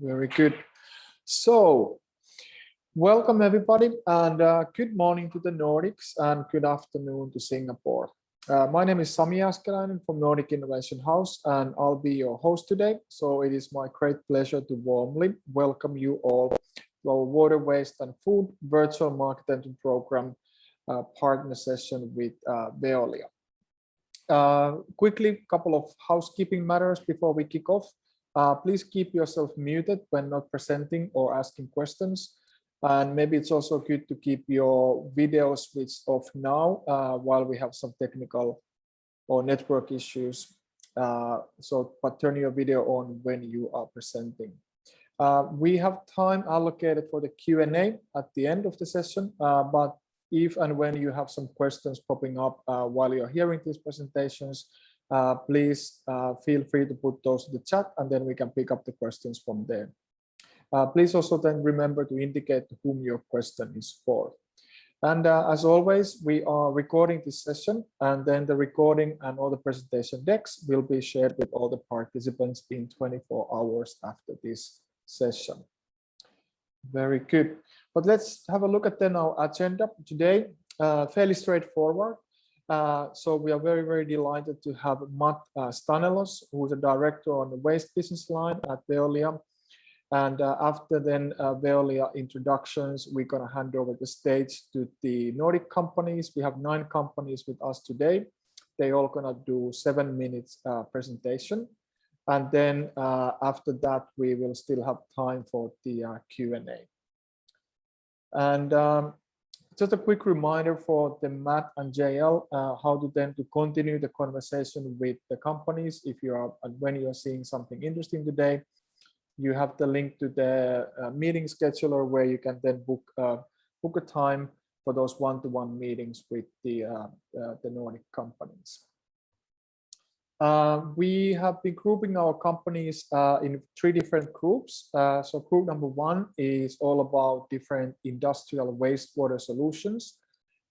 Very good. So, welcome everybody, and good morning to the Nordics and good afternoon to Singapore. My name is Sami Askelainen from Nordic Innovation House, and I'll be your host today. So it is my great pleasure to warmly welcome you all to our Water, Waste and Food Virtual Market Entry Program partner session with Veolia. Quickly, a couple of housekeeping matters before we kick off. Please keep yourself muted when not presenting or asking questions. And maybe it's also good to keep your video switched off now while we have some technical or network issues. But turn your video on when you are presenting. We have time allocated for the Q&A at the end of the session, but if and when you have some questions popping up while you're hearing these presentations, please feel free to put those in the chat, and then we can pick up the questions from there. Please also then remember to indicate to whom your question is for. And as always, we are recording this session, and then the recording and all the presentation decks will be shared with all the participants in 24 hours after this session. Very good. But let's have a look at then our agenda today. Fairly straightforward. So we are very, very delighted to have Matt Stanelos, who is a director on the waste business line at Veolia. And after then Veolia introductions, we're going to hand over the stage to the Nordic companies. We have 9 companies with us today. They're all going to do 7 minutes presentation. And then after that, we will still have time for the Q&A. And just a quick reminder for the Matt and JL, how to then to continue the conversation with the companies. If you are, and when you are seeing something interesting today, you have the link to the meeting scheduler where you can then book a time for those one-to-one meetings with the Nordic companies. We have been grouping our companies in 3 different groups. So group number 1 is all about different industrial wastewater solutions.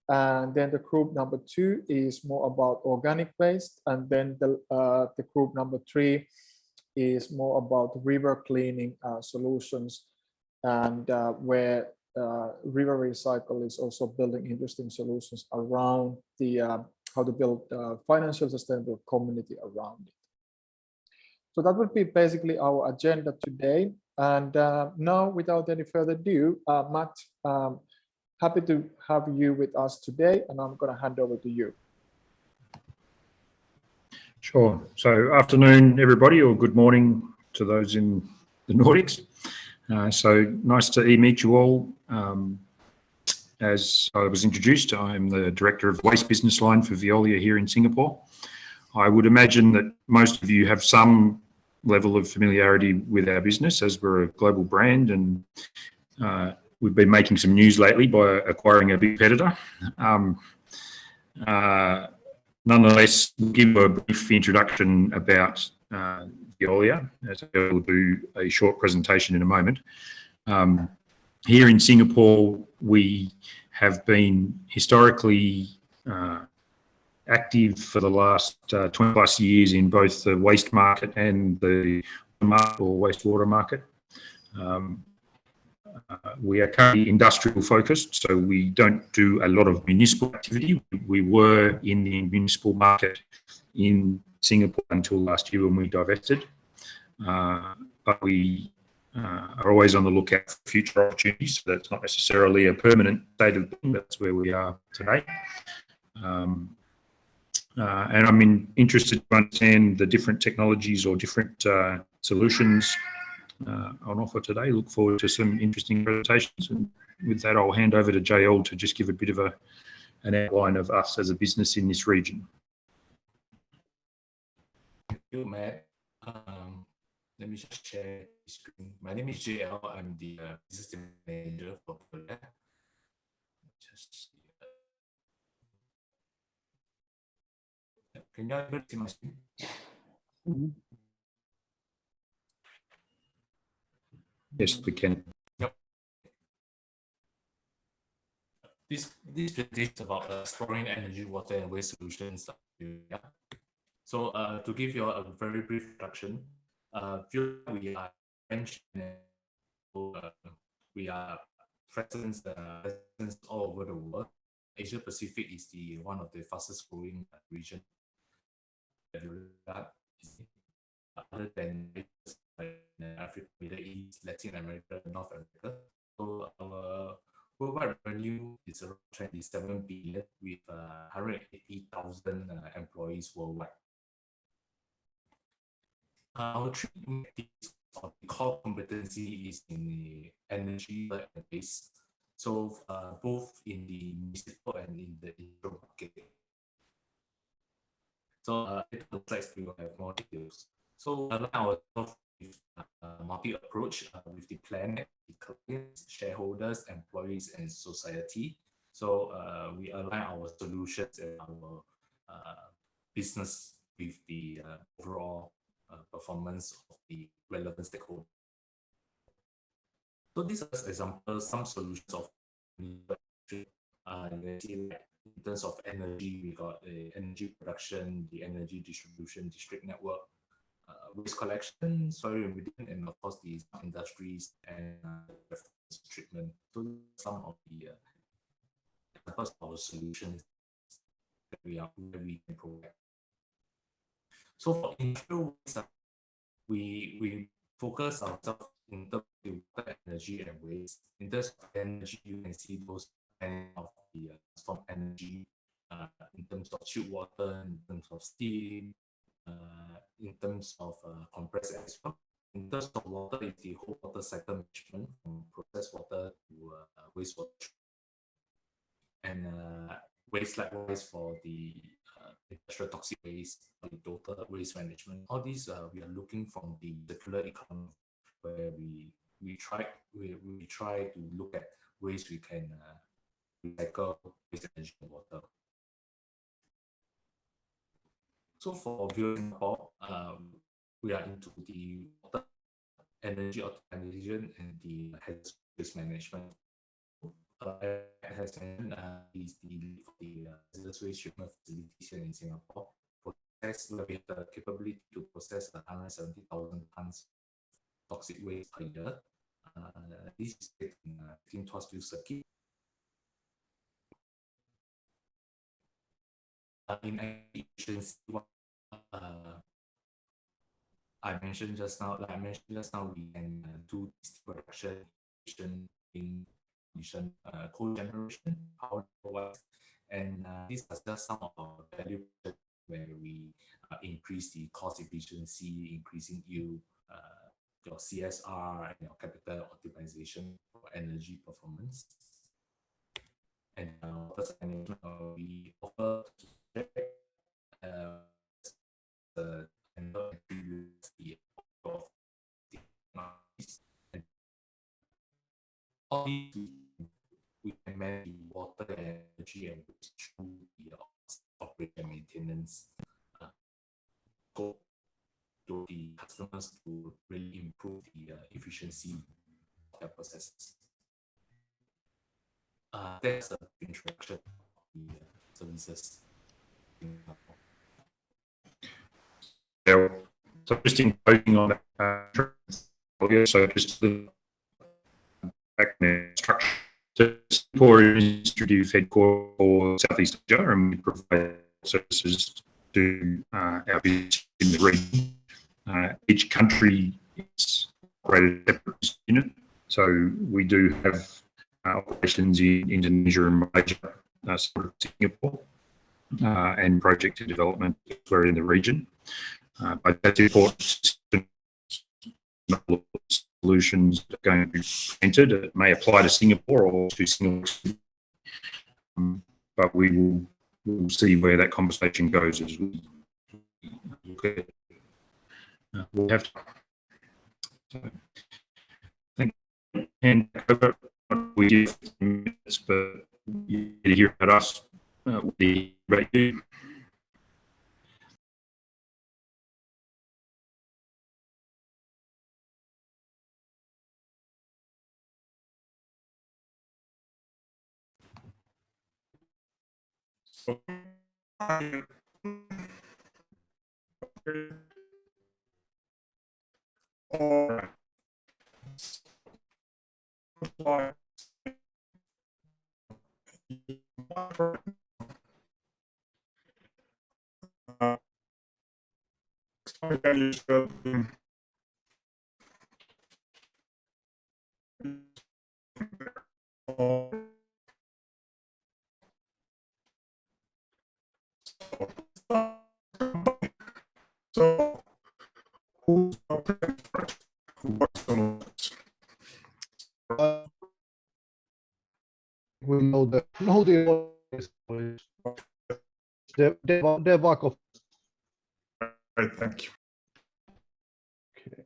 And then the group number 2 is more about organic waste. And then the group number 3 is more about river cleaning solutions, and where River Recycle is also building interesting solutions around the how to build a financial sustainable community around it. So that would be basically our agenda today. And now, without any further ado, Matt, happy to have you with us today, and I'm going to hand over to you. Sure. So afternoon, everybody, or good morning to those in the Nordics. So nice to meet you all. As I was introduced, I'm the Director of the Waste Business Line for Veolia here in Singapore. I would imagine that most of you have some level of familiarity with our business, as we're a global brand, and we've been making some news lately by acquiring a big competitor. Nonetheless, we'll give a brief introduction about Veolia, as I will do a short presentation in a moment. Here in Singapore, we have been historically active for the last 20 plus years in both the waste market and the wastewater market. We are currently industrial focused, so we don't do a lot of municipal activity. We were in the municipal market in Singapore until last year when we divested. But we are always on the lookout for future opportunities. So that's not necessarily a permanent state of being, but that's where we are today. And I'm interested to understand the different technologies or different solutions on offer today. Look forward to some interesting presentations. And with that, I'll hand over to JL to just give a bit of an outline of us as a business in this region. Thank you, Matt. Let me just share the screen. My name is JL. I'm the business manager for Veolia. Can you see my screen? Yes, we can. Yep. This presentation is about exploring energy, water, and waste solutions. So to give you a very brief introduction, we are French, and we are present all over the world. Asia Pacific is one of the fastest growing region. Other than Africa, Middle East, Latin America, North America. So our worldwide revenue is around 27 billion with 180,000 employees worldwide. Our three core competency is in the energy and waste. So both in the municipal and in the industrial market. So the slides we will have more details. So align ourselves with multi-approach with the planet, the clients, shareholders, employees, and society. So we align our solutions and our business with the overall performance of the relevant stakeholders. So these are examples, some solutions of you can see in terms of energy, we got the energy production, the energy distribution, district network, waste collection, soil remediation, and of course the industries and treatment. So some of the examples of our solutions that we can provide. So for industrial waste, we focus ourselves in terms of water, energy, and waste. In terms of energy, you can see those of the storm energy, in terms of chilled water, in terms of steam, in terms of compressed air. In terms of water, it's the whole water cycle management from processed water to wastewater. And waste likewise for the industrial toxic waste, the total waste management. All these we are looking from the circular economy, where we try to look at ways we can recycle waste, energy, and water. So for Singapore, we are into the water, energy optimization, and the hazardous waste management. Has mentioned is the lead for the hazardous waste treatment facilities here in Singapore. We have the capability to process 170,000 tons of toxic waste per year. This is in Tuas circuit. In efficiency, I mentioned just now, we can do production in cogeneration, power, and these are just some of our value where we increase the cost efficiency, increasing yield, your CSR, and your capital optimization for energy performance. And we offer we can manage water, energy, and waste through the operation maintenance go to the customers to really improve the efficiency of their processes. That's an introduction of the services. So just in closing on that, so just the back structure. So Singapore is institute headquarters for Southeast Asia, and we provide services to our business in the region. Each country is operated as a separate unit, so we do have operations in Indonesia and Malaysia, Singapore, and project development where in the region. But that's important. Not all solutions are going to be entered. It may apply to Singapore or to Singapore, but we'll see where that conversation goes as we look at it. We'll have to. So, thank you. And over we did minutes, but you get to hear about us. About you. So, who's first? What's on this? We know the Devak of. Right, thank you. Okay.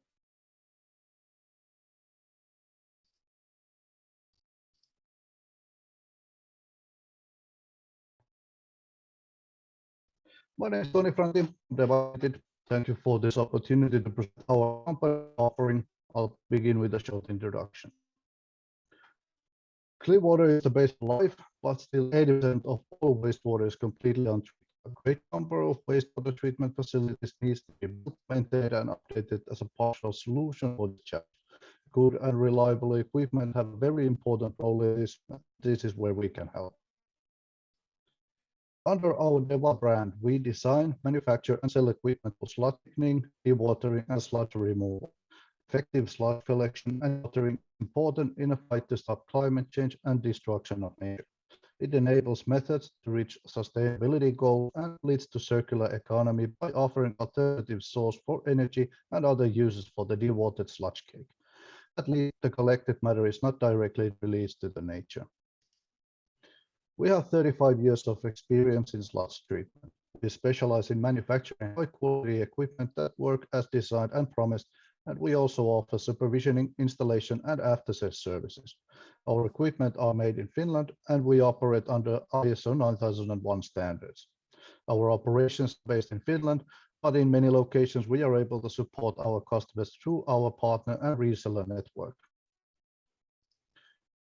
My name is Tony Franti, Devak. Thank you for this opportunity to present our company offering. I'll begin with a short introduction. Clean water is the base of life, but still 80% of all wastewater is completely untreated. A great number of wastewater treatment facilities needs to be built, maintained, and updated as a partial solution for this challenge. Good and reliable equipment have a very important role in this. This is where we can help. Under our Deva brand, we design, manufacture, and sell equipment for sludge thickening, dewatering, and sludge removal. Effective sludge collection and watering is important in a fight to stop climate change and destruction of nature. It enables methods to reach sustainability goals and leads to circular economy by offering alternative source for energy and other uses for the dewatered sludge cake. At least the collected matter is not directly released to the nature. We have 35 years of experience in sludge treatment. We specialize in manufacturing high-quality equipment that work as designed and promised, and we also offer supervisioning, installation, and after-sales services. Our equipment are made in Finland, and we operate under ISO 9001 standards. Our operations are based in Finland, but in many locations we are able to support our customers through our partner and reseller network.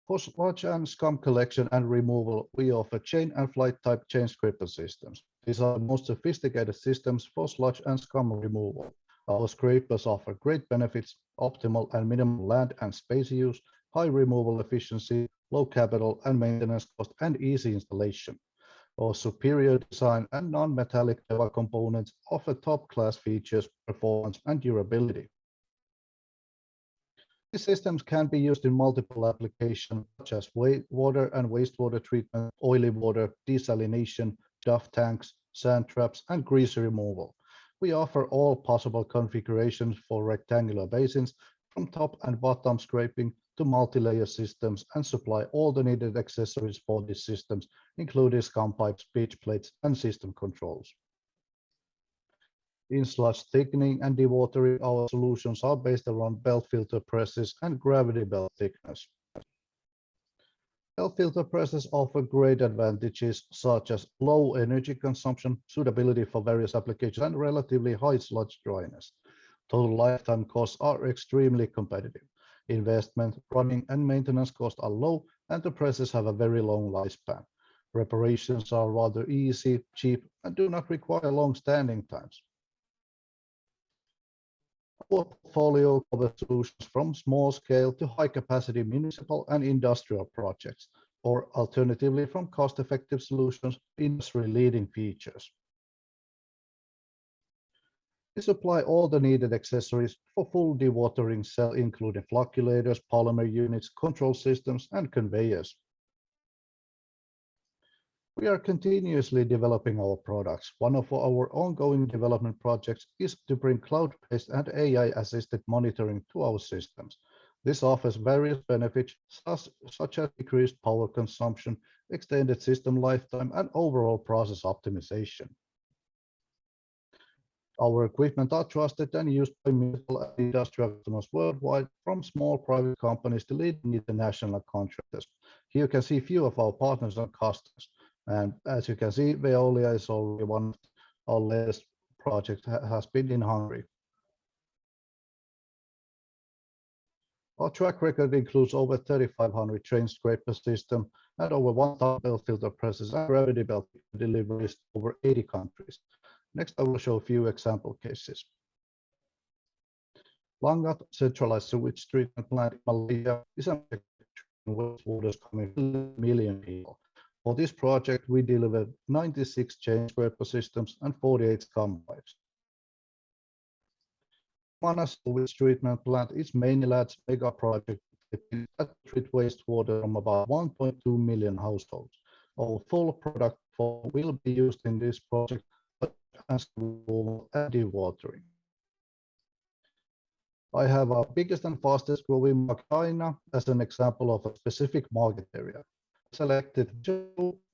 For sludge and scum collection and removal, we offer chain and flight type chain scraper systems. These are the most sophisticated systems for sludge and scum removal. Our scrapers offer great benefits, optimal and minimal land and space use, high removal efficiency, low capital and maintenance cost, and easy installation. Our superior design and non-metallic Deva components offer top-class features, performance, and durability. These systems can be used in multiple applications, such as water and wastewater treatment, oily water, desalination, duff tanks, sand traps, and grease removal. We offer all possible configurations for rectangular basins, from top and bottom scraping to multi-layer systems, and supply all the needed accessories for these systems, including scum pipes, pitch plates, and system controls. In sludge thickening and dewatering, our solutions are based around belt filter presses and gravity belt thickness. Belt filter presses offer great advantages such as low energy consumption, suitability for various applications, and relatively high sludge dryness. Total lifetime costs are extremely competitive. Investment, running, and maintenance costs are low, and the presses have a very long lifespan. Reparations are rather easy, cheap, and do not require long standing times. Our portfolio covers solutions from small scale to high capacity municipal and industrial projects, or alternatively from cost effective solutions to industry leading features. We supply all the needed accessories for full dewatering cell, including flocculators, polymer units, control systems, and conveyors. We are continuously developing our products. One of our ongoing development projects is to bring cloud-based and AI-assisted monitoring to our systems. This offers various benefits such as decreased power consumption, extended system lifetime, and overall process optimization. Our equipment are trusted and used by municipal and industrial customers worldwide, from small private companies to leading international contractors. Here you can see a few of our partners and customers. And as you can see, Veolia is already one of our latest projects has been in Hungary. Our track record includes over 3,500 train scraper systems and over 1,000 belt filter presses and gravity belt deliveries to over 80 countries. Next, I will show a few example cases. Langat centralized sewage treatment plant in Malaysia is a wastewater is coming from 1 million people. For this project, we delivered 96 change scraper systems and 48 scum pipes. Mana's sewage treatment plant is Mainland's mega project that treat wastewater from about 1.2 million households. Our full product will be used in this project as removal and dewatering. I have our biggest and fastest growing market, China, as an example of a specific market area. Selected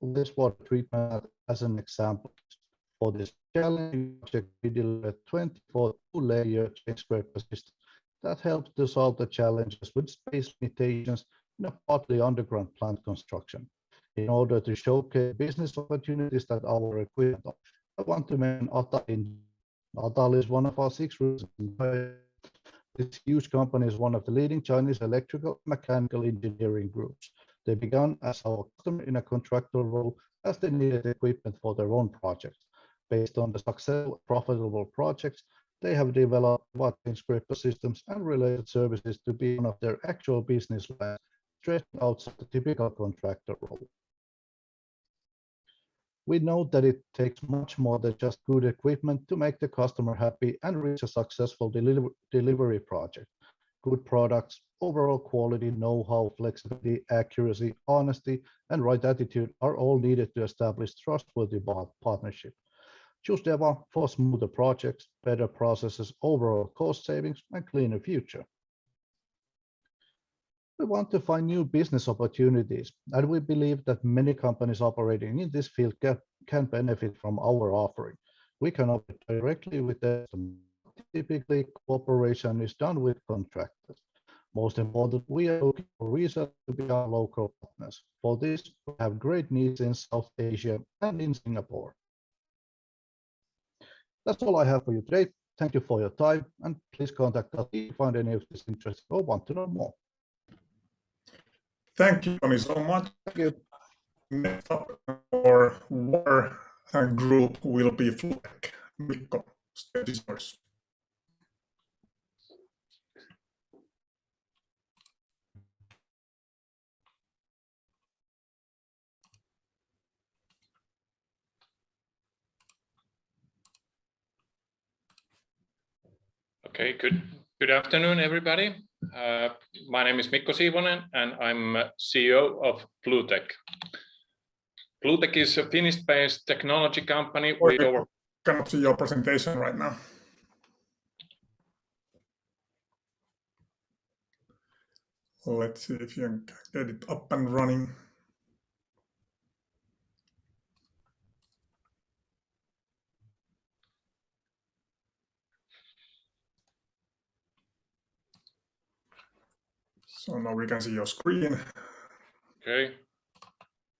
wastewater treatment as an example. For this challenging project, we delivered 24 two-layer change scraper systems that helps to solve the challenges with space limitations in a partly underground plant construction. In order to showcase business opportunities that our equipment offers, I want to mention Untitled. Untitled is one of our 6 regions. This huge company is one of the leading Chinese electrical and mechanical engineering groups. They began as our customer in a contractor role as they needed equipment for their own projects. Based on the successful, profitable projects, they have developed change scraper systems and related services to be one of their actual business lines, straight outside the typical contractor role. We know that it takes much more than just good equipment to make the customer happy and reach a successful delivery project. Good products, overall quality, know-how, flexibility, accuracy, honesty, and right attitude are all needed to establish trustworthy partnership. Choose Deva for smoother projects, better processes, overall cost savings, and cleaner future. We want to find new business opportunities, and we believe that many companies operating in this field can benefit from our offering. We can operate directly with them. Typically, cooperation is done with contractors. Most important, we are looking for research to be our local partners. For this, we have great needs in South Asia and in Singapore. That's all I have for you today. Thank you for your time, and please contact us if you find any of this interesting or want to know more. Thank you, Tony, so much. Thank you. Next up, our water group will be Flutec. Mikko, stage is yours. Okay, good afternoon, everybody. My name is Mikko Siivonen, and I'm CEO of Flutec. Flutec is a Finnish-based technology company. We cannot see your presentation right now. Let's see if you can get it up and running. So now we can see your screen. Okay.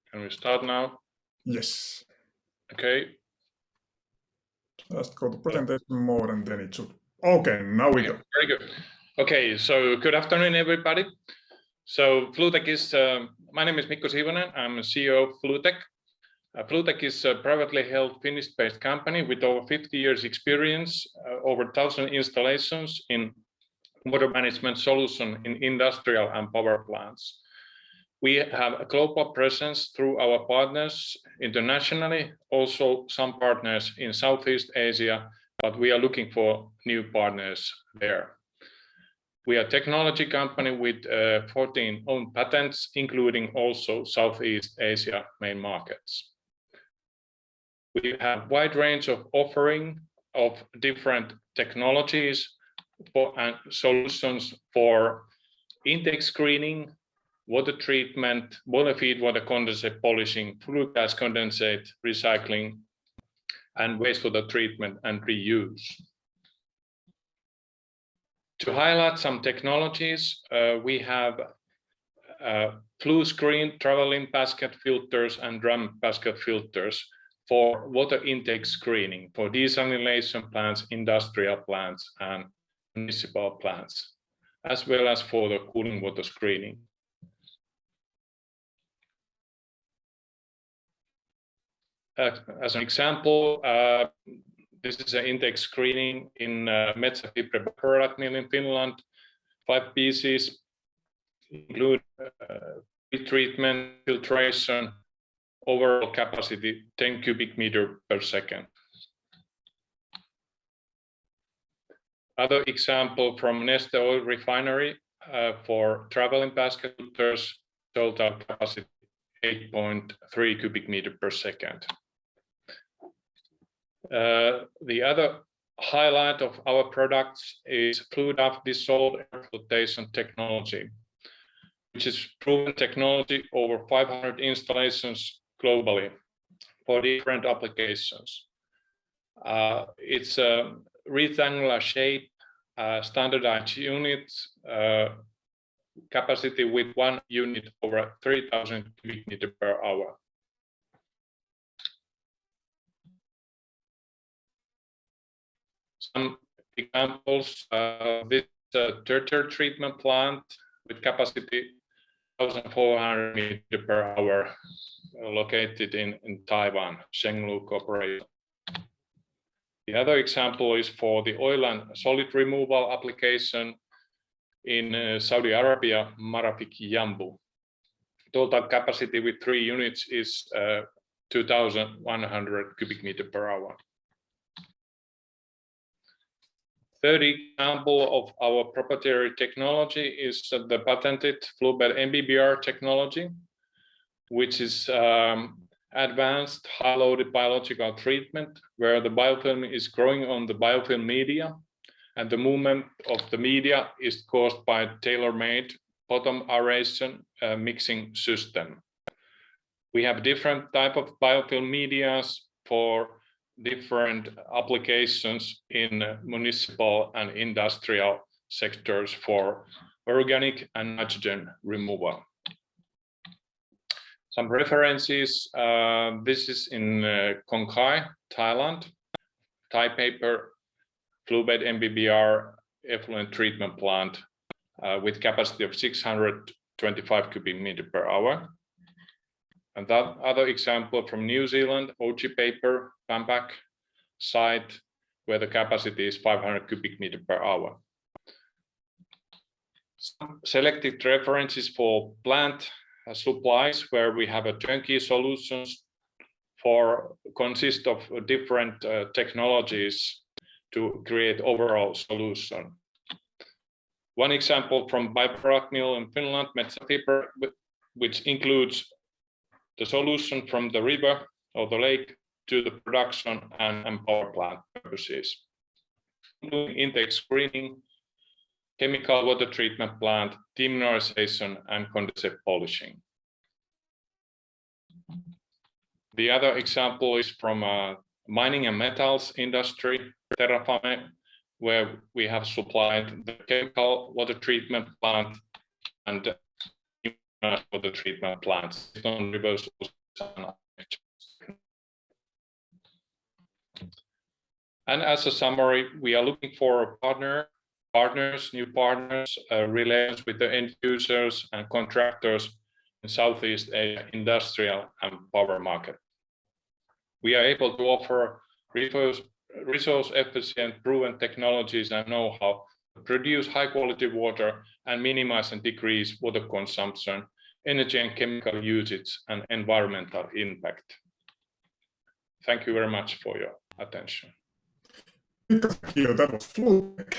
Can we start now? Yes. Okay. Just go to presentation mode and then it should. Okay, now we go. Very good. Okay, so good afternoon, everybody. So Flutec is, my name is Mikko Siivonen. I'm CEO of Flutec. Flutec is a privately held Finnish-based company with over 50 years experience, over 1,000 installations in water management solution in industrial and power plants. We have a global presence through our partners internationally, also some partners in Southeast Asia, but we are looking for new partners there. We are a technology company with 14 own patents, including also Southeast Asia main markets. We have a wide range of offering of different technologies and solutions for intake screening, water treatment, water feed, water condensate polishing, flue gas condensate, recycling, and wastewater treatment and reuse. To highlight some technologies, we have flue screen, traveling basket filters, and drum basket filters for water intake screening for desalination plants, industrial plants, and municipal plants, as well as for the cooling water screening. As an example, this is an intake screening in Metsäfibre product mill in Finland, 5 pieces. include treatment, filtration, overall capacity 10 cubic meter per second. Other example from Neste Oil Refinery for traveling basket filters, total capacity 8.3 cubic meter per second. The other highlight of our products is fluid-off dissolved air flotation technology, which is proven technology over 500 installations globally for different applications. It's a rectangular shape, standardized units, capacity with 1 unit over 3,000 cubic meter per hour. Some examples, this tertiary treatment plant with capacity 1,400 meter per hour, located in Taiwan, Shenglu Corporation. The other example is for the oil and solid removal application in Saudi Arabia, Marafik Yambu. Total capacity with 3 units is 2,100 cubic meter per hour. Third example of our proprietary technology is the patented fluid MBBR technology, which is advanced high-loaded biological treatment where the biofilm is growing on the biofilm media, and the movement of the media is caused by tailor-made bottom aeration mixing system. We have different type of biofilm medias for different applications in municipal and industrial sectors for organic and nitrogen removal. Some references, this is in Kong Khai, Thailand, Thai paper, fluid MBBR effluent treatment plant with capacity of 625 cubic meter per hour. And that other example from New Zealand, OG paper, Pampak site, where the capacity is 500 cubic meter per hour. Some selected references for plant supplies where we have a turnkey solutions for consist of different technologies to create overall solution. One example from byproduct mill in Finland, Metsä Fiber, which includes the solution from the river or the lake to the production and power plant purposes, including intake screening, chemical water treatment plant, demineralization, and condensate polishing. The other example is from mining and metals industry, Terrafame, where we have supplied the chemical water treatment plant and water treatment plants on reverse. And as a summary, we are looking for new partners, relations with the end users and contractors in Southeast Asia industrial and power market. We are able to offer resource efficient proven technologies and know-how to produce high quality water and minimize and decrease water consumption, energy and chemical usage, and environmental impact. Thank you very much for your attention. Thank you. That was FluTech.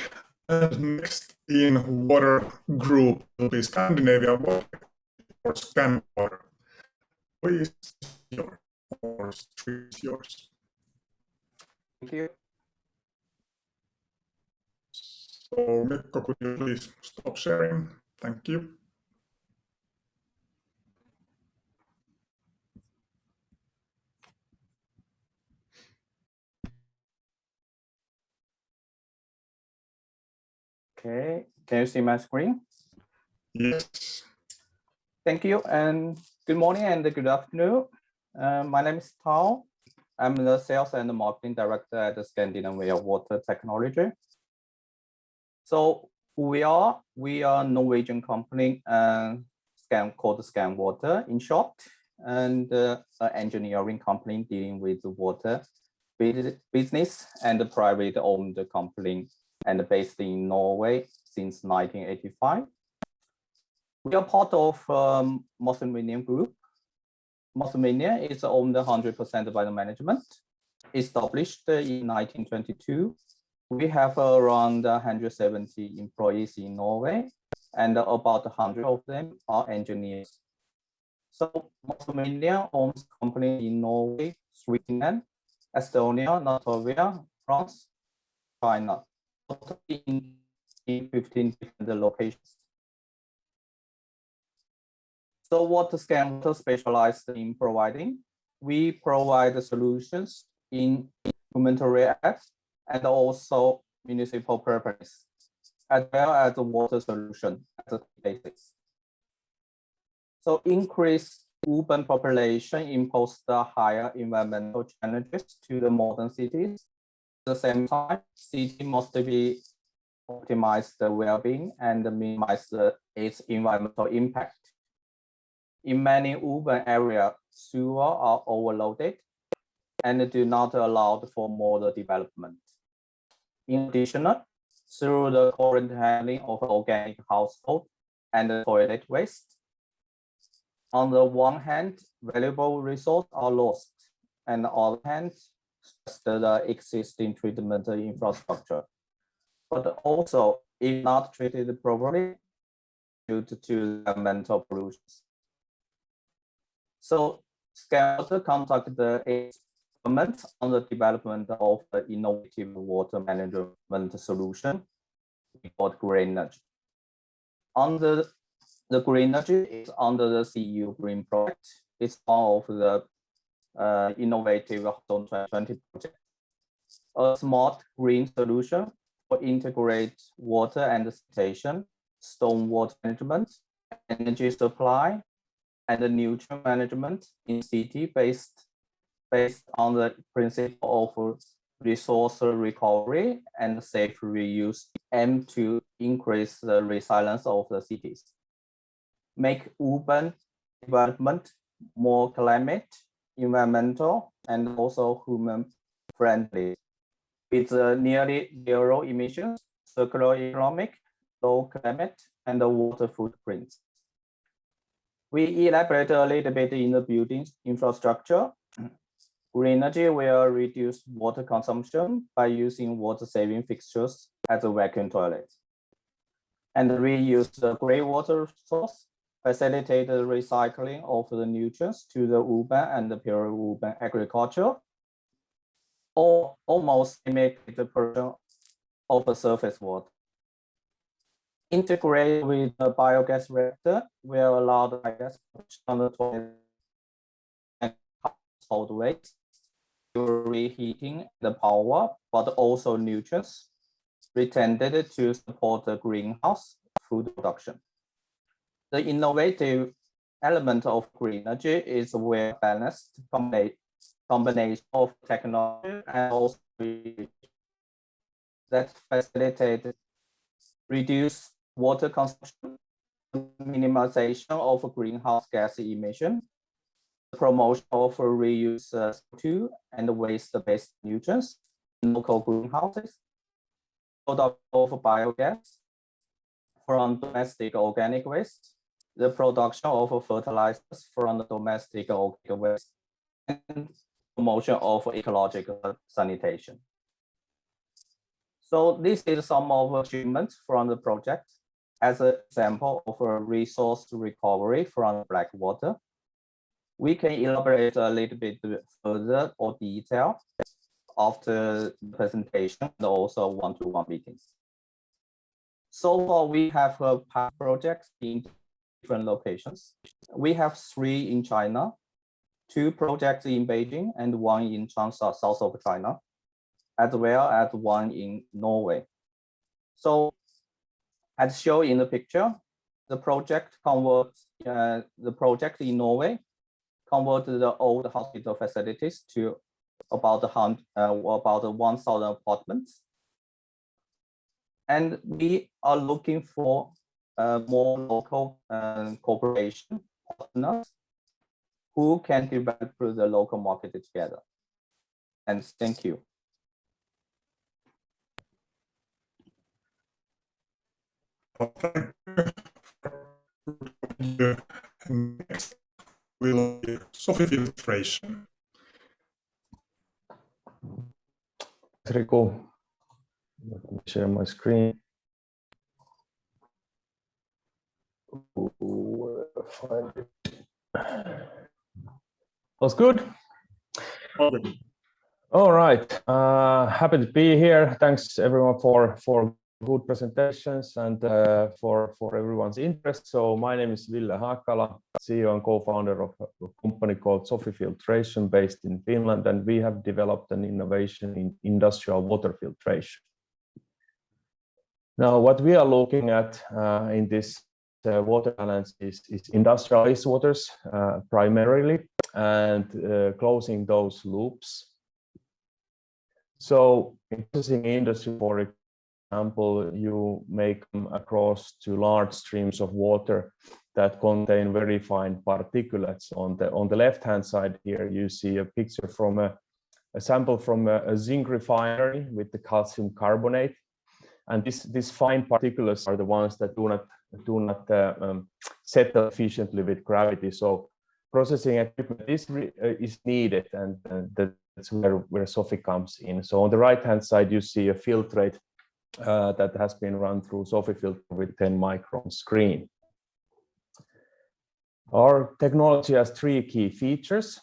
And next in water group will be Scandinavia Water or Scan Water. Please, yours. Thank you. So Mikko, could you please stop sharing? Thank you. Okay, can you see my screen? Yes. Thank you, and good morning and good afternoon. My name is Tao. I'm the Sales and Marketing Director at the Scandinavia Water Technology. So who we are a Norwegian company called Scan Water in short, and an engineering company dealing with the water business and the private owned company and based in Norway since 1985. We are part of Multimillion Group. Multimillion is owned 100% by the management. Established in 1922. We have around 170 employees in Norway, and about 100 of them are engineers. So Multimillion owns companies in Norway, Sweden, Estonia, Latvia, France, China, in 15 different locations. So what ScanWater specialized in providing? We provide solutions in humanitarian apps and also municipal purpose, as well as the water solution as a basis. So increased urban population impose the higher environmental challenges to the modern cities. At the same time, city must be optimize the well-being and minimize its environmental impact. In many urban areas, sewers are overloaded and do not allow for more development. In addition, through the current handling of organic household and toilet waste, on the one hand, valuable resources are lost, and on the other hand, the existing treatment infrastructure. But also, if not treated properly, due to environmental pollution. So ScanWater conducted the experiment on the development of the innovative water management solution called green energy. Under the green energy is under the CEU Green Project. It's one of the innovative Horizon 2020 project. A smart green solution for integrate water and sanitation, stormwater management, energy supply, and the nutrient management in city based on the principle of resource recovery and safe reuse, aim to increase the resilience of the cities, make urban development more climate, environmental, and also human friendly, with nearly zero emissions, circular economic, low climate, and the water footprints. We elaborate a little bit in the building infrastructure. Green energy will reduce water consumption by using water-saving fixtures as a vacuum toilet, and reuse the gray water source, facilitate the recycling of the nutrients to the urban and the peri-urban agriculture, or almost imitate the production of the surface water. Integrate with the biogas reactor will allow the biogas on the toilet and household waste, reheating the power, but also nutrients intended to support the greenhouse food production. The innovative element of green energy is a well-balanced combination of technology and also that facilitate reduce water consumption, minimization of greenhouse gas emission, promotion of reuse CO2 and waste-based nutrients in local greenhouses, production of biogas from domestic organic waste, the production of fertilizers from the domestic organic waste, and promotion of ecological sanitation. So this is some of the achievements from the project as an example of a resource recovery from black water. We can elaborate a little bit further or detail after the presentation and also one-to-one meetings. So far, we have projects in different locations. We have 3 in China, 2 projects in Beijing, and 1 in Changsha, south of China, as well as 1 in Norway. So as shown in the picture, the project converts the project in Norway converted the old hospital facilities to about 1,000 apartments, and we are looking for more local cooperation partners who can develop the local market together. And thank you. Next will be Sophie Filtration. Riku, let me share my screen. Find it. All's good? Okay. All right. Happy to be here. Thanks everyone for good presentations and for everyone's interest. So my name is Ville Haakala, CEO and co-founder of a company called Sophie Filtration based in Finland, and we have developed an innovation in industrial water filtration. Now, what we are looking at in this water balance is industrial wastewaters primarily, and closing those loops. So in processing industry, for example, you may come across to large streams of water that contain very fine particulates. On the left-hand side here, you see a picture from a sample from a zinc refinery with the calcium carbonate. And these fine particulates are the ones that do not settle efficiently with gravity. So processing equipment is needed, and that's where Sophie comes in. So on the right-hand side, you see a filtrate that has been run through Sophie filter with 10 micron screen. Our technology has three key features.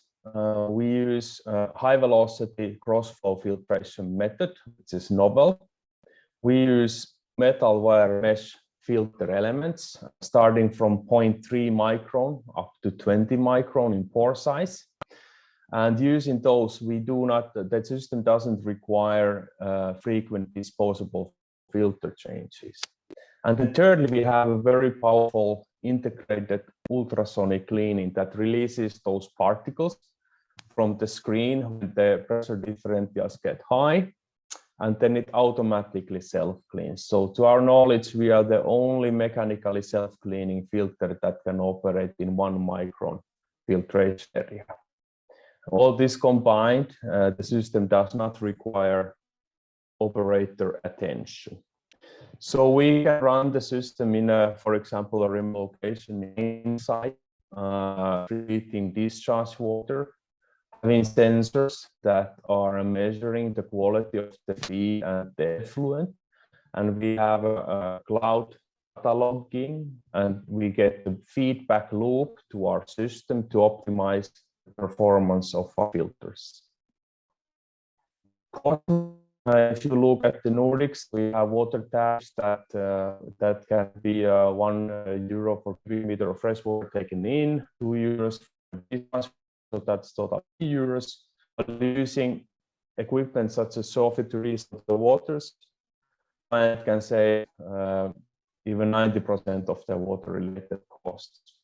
We use high velocity cross-flow filtration method, which is novel. We use metal wire mesh filter elements starting from 0.3 micron up to 20 micron in pore size. And using those, the system doesn't require frequent disposable filter changes. And then thirdly, we have a very powerful integrated ultrasonic cleaning that releases those particles from the screen when the pressure differentials get high, and then it automatically self-cleans. So to our knowledge, we are the only mechanically self-cleaning filter that can operate in 1 micron filtration area. All this combined, the system does not require operator attention. So we can run the system in for example, a remote location inside, treating discharge water, having sensors that are measuring the quality of the feed and the effluent. And we have a cloud cataloging, and we get the feedback loop to our system to optimize the performance of our filters. If you look at the Nordics, we have water taps that can be €1 per cubic meter of fresh water taken in, €2 for discharge. So that's total €3. But using equipment such as Sophie to restock the waters, client can save even 90% of their water-related costs.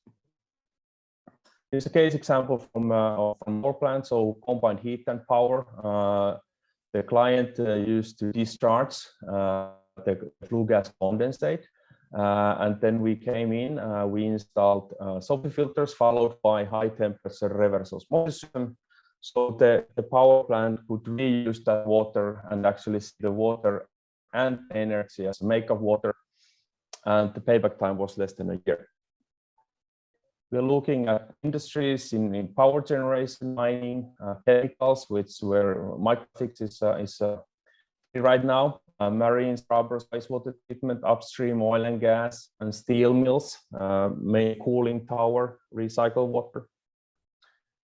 Here's a case example from our plant, so combined heat and power. The client used to discharge the flue gas condensate. And then we came in, we installed Sophie filters followed by high temperature reverse osmosis system. So the power plant could reuse that water and actually see the water and energy as makeup water. And the payback time was less than a year. We're looking at industries in power generation, mining, chemicals, where microfix is right now. Marine scrubbers, wastewater treatment, upstream oil and gas, and steel mills, main cooling tower, recycled water.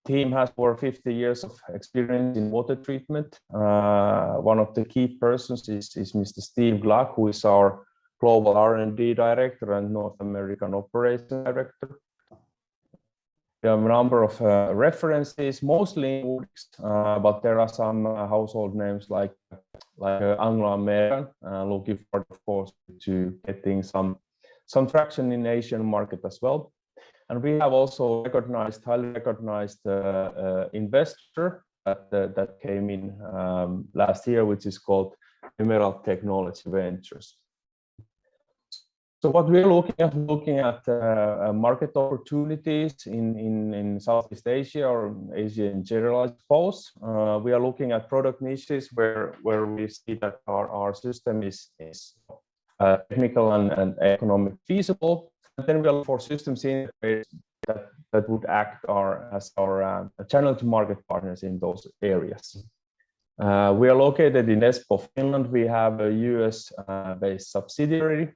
Team has over 50 years of experience in water treatment. One of the key persons is Mr. Steve Gluck, who is our global R&D director and North American operations director. We have a number of references, mostly in Nordics, but there are some household names like Anglo-American, looking forward, of course, to getting some traction in Asian market as well. And we have also highly recognized investor that came in last year, which is called Emerald Technology Ventures. So what we're looking at market opportunities in Southeast Asia or Asia in general, I suppose. We are looking at product niches where we see that our system is technical and economic feasible. And then we look for systems integrators that would act as our channel to market partners in those areas. We are located in Espoo, Finland. We have a US-based subsidiary.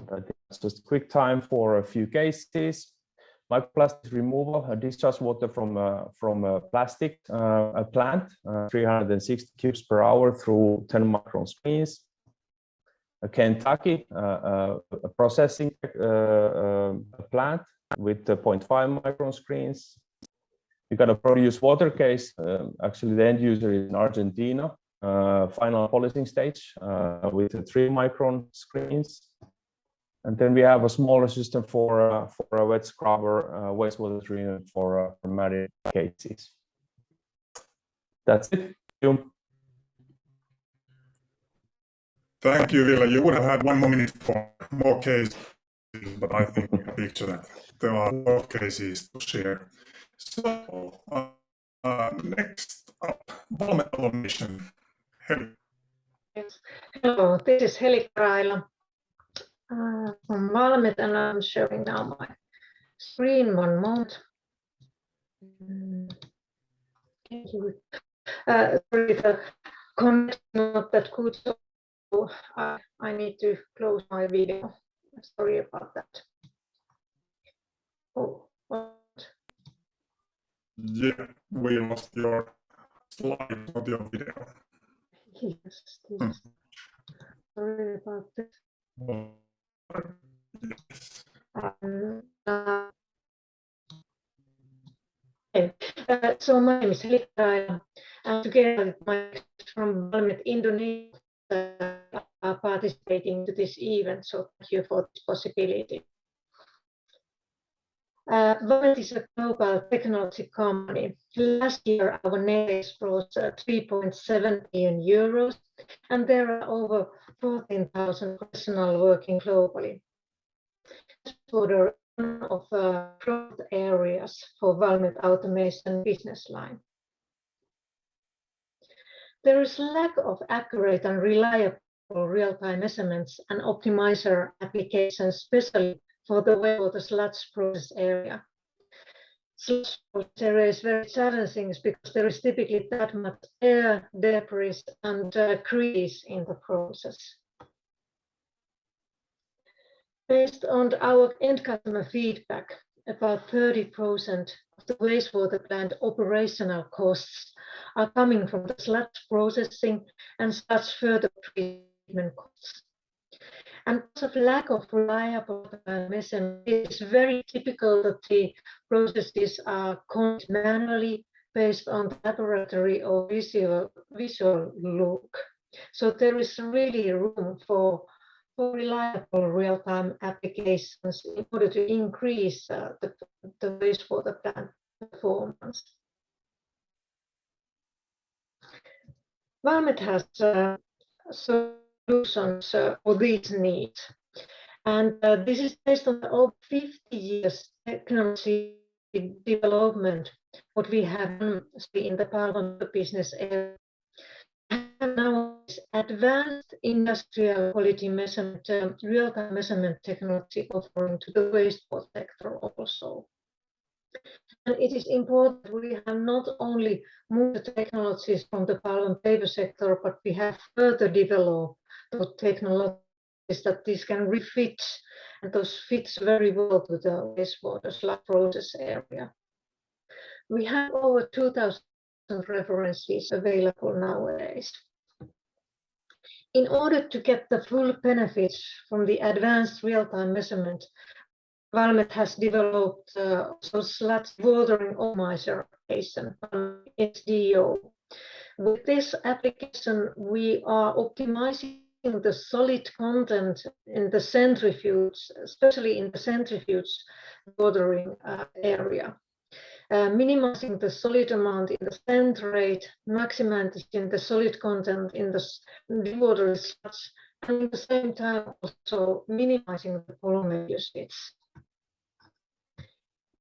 That's just a quick time for a few cases. Microplastic removal, discharge water from a plastic a plant, 360 cubes per hour through 10 micron screens. Kentucky, a processing plant with 0.5 micron screens. We got a produce water case. Actually, the end user is in Argentina. Final polishing stage with 3 micron screens. And then we have a smaller system for a wet scrubber, wastewater treatment for marine cases. That's it. Thank you, Ville. You would have had 1 more minute for more cases, but I think a picture that there are a lot of cases to share. So next up, Valmet automation. Heli. Yes. Hello, this is Heli Karaila from Valmet, and I'm showing now my screen. One moment. Sorry, the connection is not that good, so I need to close my video. Sorry about that. Oh, what? Yeah, we lost your slide, not your video. Yes, this. Sorry about this. Yes. So my name is Heli Karaila, and together with my colleagues from Valmet Indonesia are participating to this event. So thank you for this possibility. Valmet is a global technology company. Last year, our net sales was 3.7 billion euros, and there are over 14,000 professionals working globally. Wastewater is one of the growth areas for Valmet automation business line. There is lack of accurate and reliable real-time measurements and optimizer applications, especially for the wastewater sludge process area. Sludge process area is very challenging because there is typically that much air, debris, and grease in the process. Based on our end customer feedback, about 30% of the wastewater plant operational costs are coming from the sludge processing and sludge further treatment costs. And because of lack of reliable measurement, it is very typical that the processes are conducted manually based on laboratory or visual look. So there is really room for reliable real-time applications in order to increase the wastewater plant performance. Valmet has solutions for these needs, and this is based on over 50 years technology development, what we have done in the Valmet business area. And now advanced industrial quality measurement, real-time measurement technology offering to the wastewater sector also. And it is important we have not only moved the technologies from the pulp and paper sector, but we have further developed those technologies that this can refit, and those fits very well to the wastewater sludge process area. We have over 2,000 references available nowadays. In order to get the full benefits from the advanced real-time measurement, Valmet has developed sludge watering optimizer application, SDO. With this application, we are optimizing the solid content in the centrifuge, especially in the centrifuge watering area. Minimizing the solid amount in the centrate, maximizing the solid content in the water sludge, and at the same time also minimizing the polymer usage.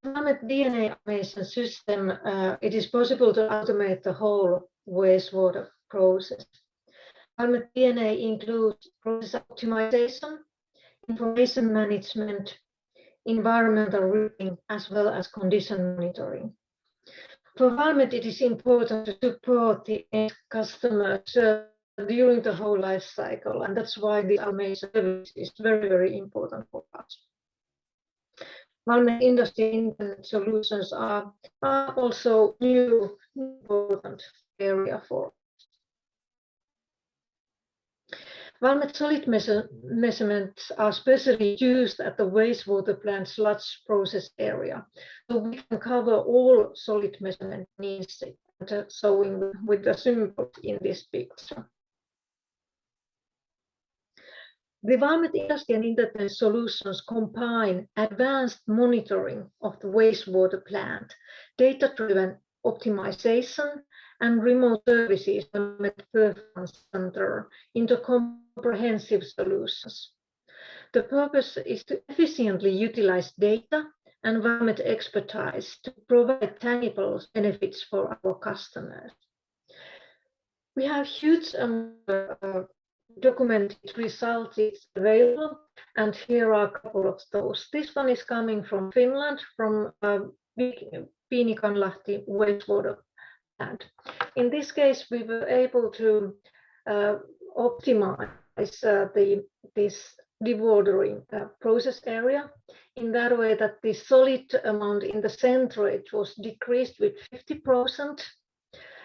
Valmet DNA automation system, it is possible to automate the whole wastewater process. Valmet DNA includes process optimization, information management, environmental reporting, as well as condition monitoring. For Valmet, it is important to support the end customers during the whole life cycle, and that's why the automation service is very, very important for us. Valmet industry internet solutions are also new important area for us. Valmet solid measurements are specially used at the wastewater plant sludge process area. So we can cover all solid measurement needs, showing with the symbols in this picture. The Valmet industry and internet solutions combine advanced monitoring of the wastewater plant, data-driven optimization, and remote services Valmet Performance Center into comprehensive solutions. The purpose is to efficiently utilize data and Valmet expertise to provide tangible benefits for our customers. We have huge documented results available, and here are a couple of those. This one is coming from Finland, from Pienikanlahti wastewater plant. In this case, we were able to optimize this dewatering process area in that way that the solid amount in the centrate was decreased with 50%.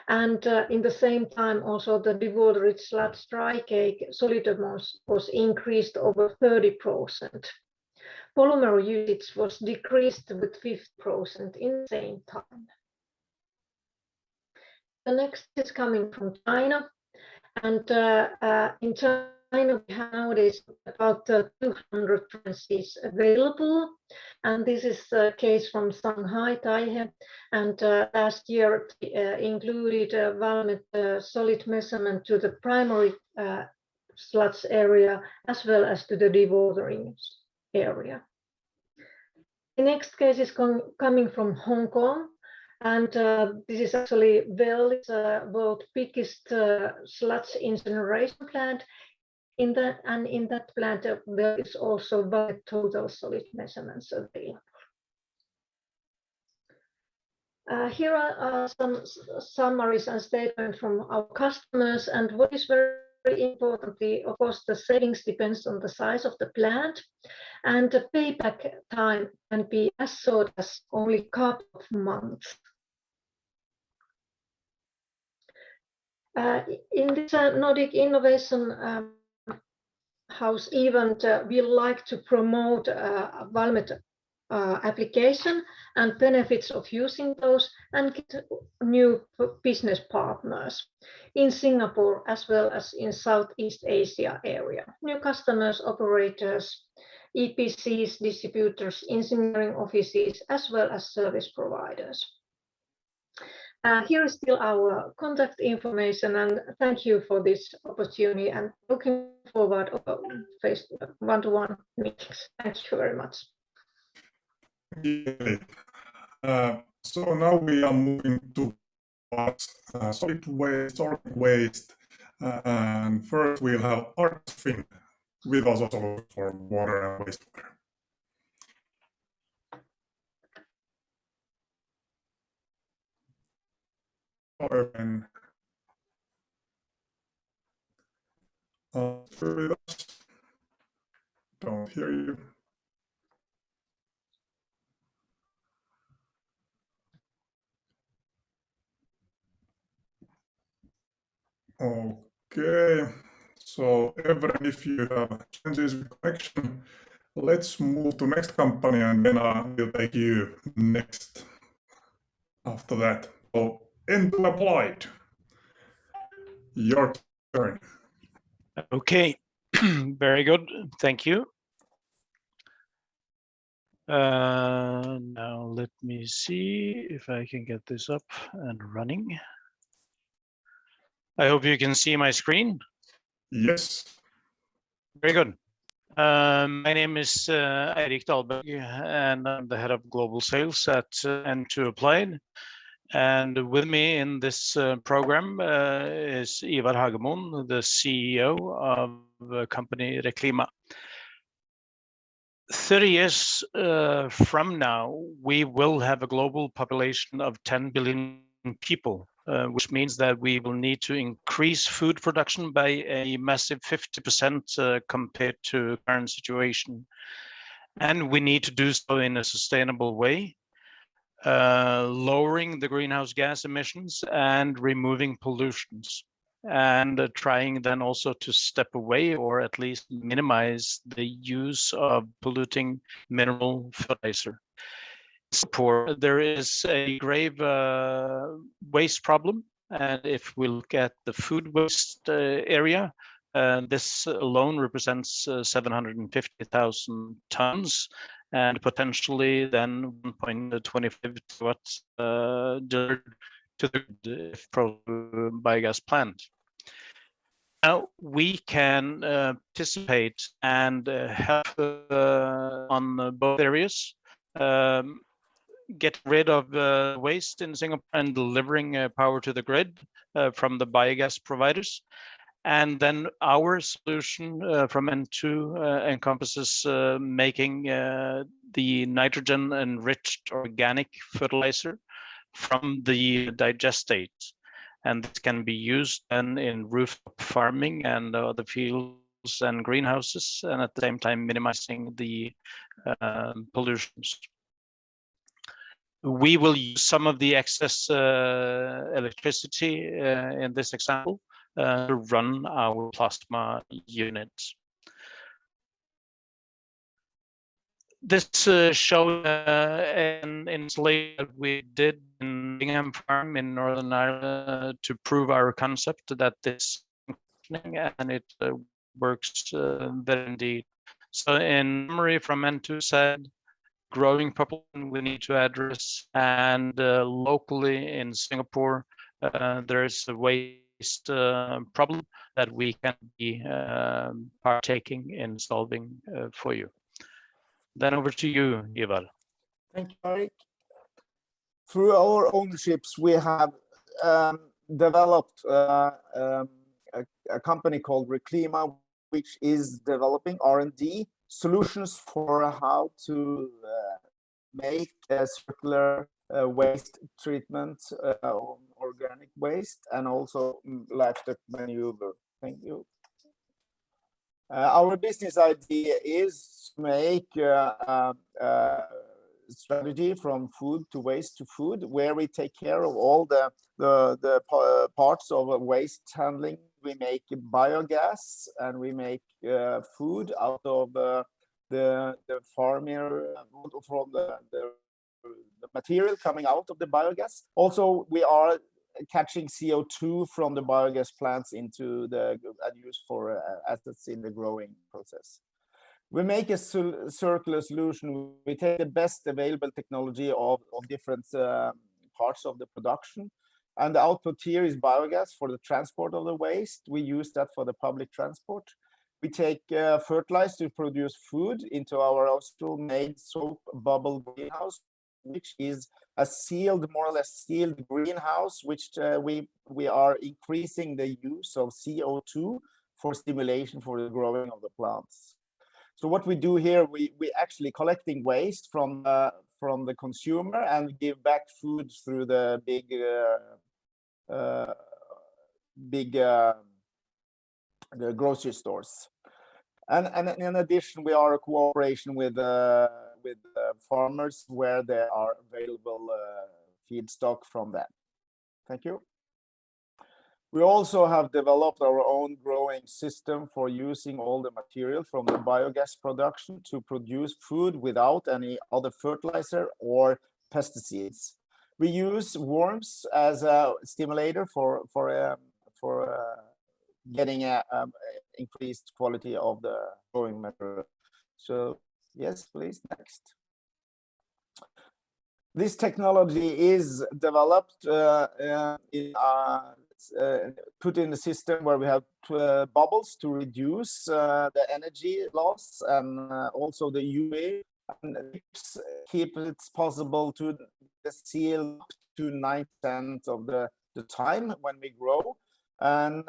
And in the same time, also the dewatered sludge dry cake solid amount was increased over 30%. Polymer usage was decreased with 50% in the same time. The next is coming from China, and in China we have nowadays about 200 trenches available, and this is a case from Shanghai, Taihe, and last year included Valmet solid measurement to the primary sludge area as well as to the dewatering area. The next case is coming from Hong Kong, and this is actually Veolia's world's biggest sludge incineration plant. In that plant, there is also Valmet total solid measurements available. Here are some summaries and statements from our customers, and what is very importantly, of course, the savings depends on the size of the plant, and the payback time can be as short as only a couple of months. In this Nordic Innovation House event, we like to promote Valmet application and benefits of using those and get new business partners in Singapore as well as in Southeast Asia area. New customers, operators, EPCs, distributors, engineering offices, as well as service providers. Here is still our contact information, and thank you for this opportunity, and looking forward to face one-to-one meetings. Thank you very much. So now we are moving to solid waste, and first we'll have Artfin with us also for water and wastewater. Don't hear you. Okay, so everyone, if you have challenges with connection, let's move to next company, and then we'll take you next after that. So into Applied, your turn. Okay, very good, thank you. Now let me see if I can get this up and running. I hope you can see my screen. Yes. Very good. My name is Eirik Dahlberg, and I'm the head of global sales at N2 Applied. And with me in this program is Ivar Hagemoen, the CEO of the company Reclima. 30 years from now, we will have a global population of 10 billion people, which means that we will need to increase food production by a massive 50% compared to current situation. And we need to do so in a sustainable way, lowering the greenhouse gas emissions and removing pollutions, and trying then also to step away or at least minimize the use of polluting mineral fertilizer. In Singapore, there is a grave waste problem, and if we look at the food waste area, this alone represents 750,000 tons, and potentially then 1.25 gigawatts delivered to the biogas plant. Now we can participate and help on both areas, get rid of waste in Singapore and delivering power to the grid from the biogas providers. And then our solution from N2 encompasses making the nitrogen enriched organic fertilizer from the digestate. And this can be used then in rooftop farming and other fields and greenhouses, and at the same time minimizing the pollutions. We will use some of the excess electricity in this example to run our plasma units. This shows an installation that we did in Bingham Farm in Northern Ireland to prove our concept that this is functioning, and it works better indeed. So in summary, from N2 side, growing population we need to address, and locally in Singapore, there's a waste problem that we can be partaking in solving for you. Then over to you, Ivar. Thank you, Eric. Through our ownerships, we have developed a company called Reclima, which is developing R&D solutions for how to make a circular waste treatment on organic waste and also livestock manure. Thank you. Our business idea is to make strategy from food to waste to food, where we take care of all the parts of waste handling. We make biogas and we make food out of the farmer from the material coming out of the biogas. Also, we are catching CO2 from the biogas plants into the and use for assets in the growing process. We make a circular solution. We take the best available technology of different parts of the production, and the output here is biogas for the transport of the waste. We use that for the public transport. We take fertilizer to produce food into our also made soap bubble greenhouse, which is a sealed, more or less sealed greenhouse, which we are increasing the use of CO2 for stimulation for the growing of the plants. So what we do here, we actually collecting waste from the consumer and give back food through the the grocery stores. And in addition, we are a cooperation with farmers where there are available feedstock from them. Thank you. We also have developed our own growing system for using all the material from the biogas production to produce food without any other fertilizer or pesticides. We use worms as a stimulator for getting increased quality of the growing material. So yes, please, next. This technology is developed put in the system where we have bubbles to reduce the energy loss and also the UV, and keep it possible to seal up to 9% of the time when we grow. And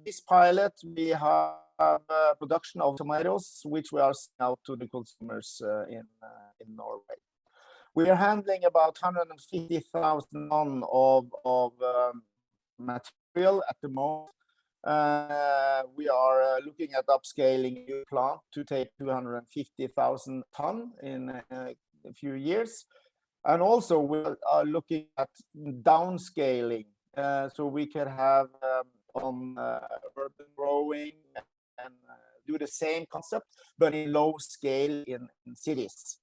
this pilot, we have production of tomatoes, which we are selling out to the consumers in Norway. We are handling about 150,000 tons of material at the moment. We are looking at upscaling a new plant to take 250,000 tons in a few years. And also we are looking at downscaling, so we can have on urban growing and do the same concept, but in low scale in cities.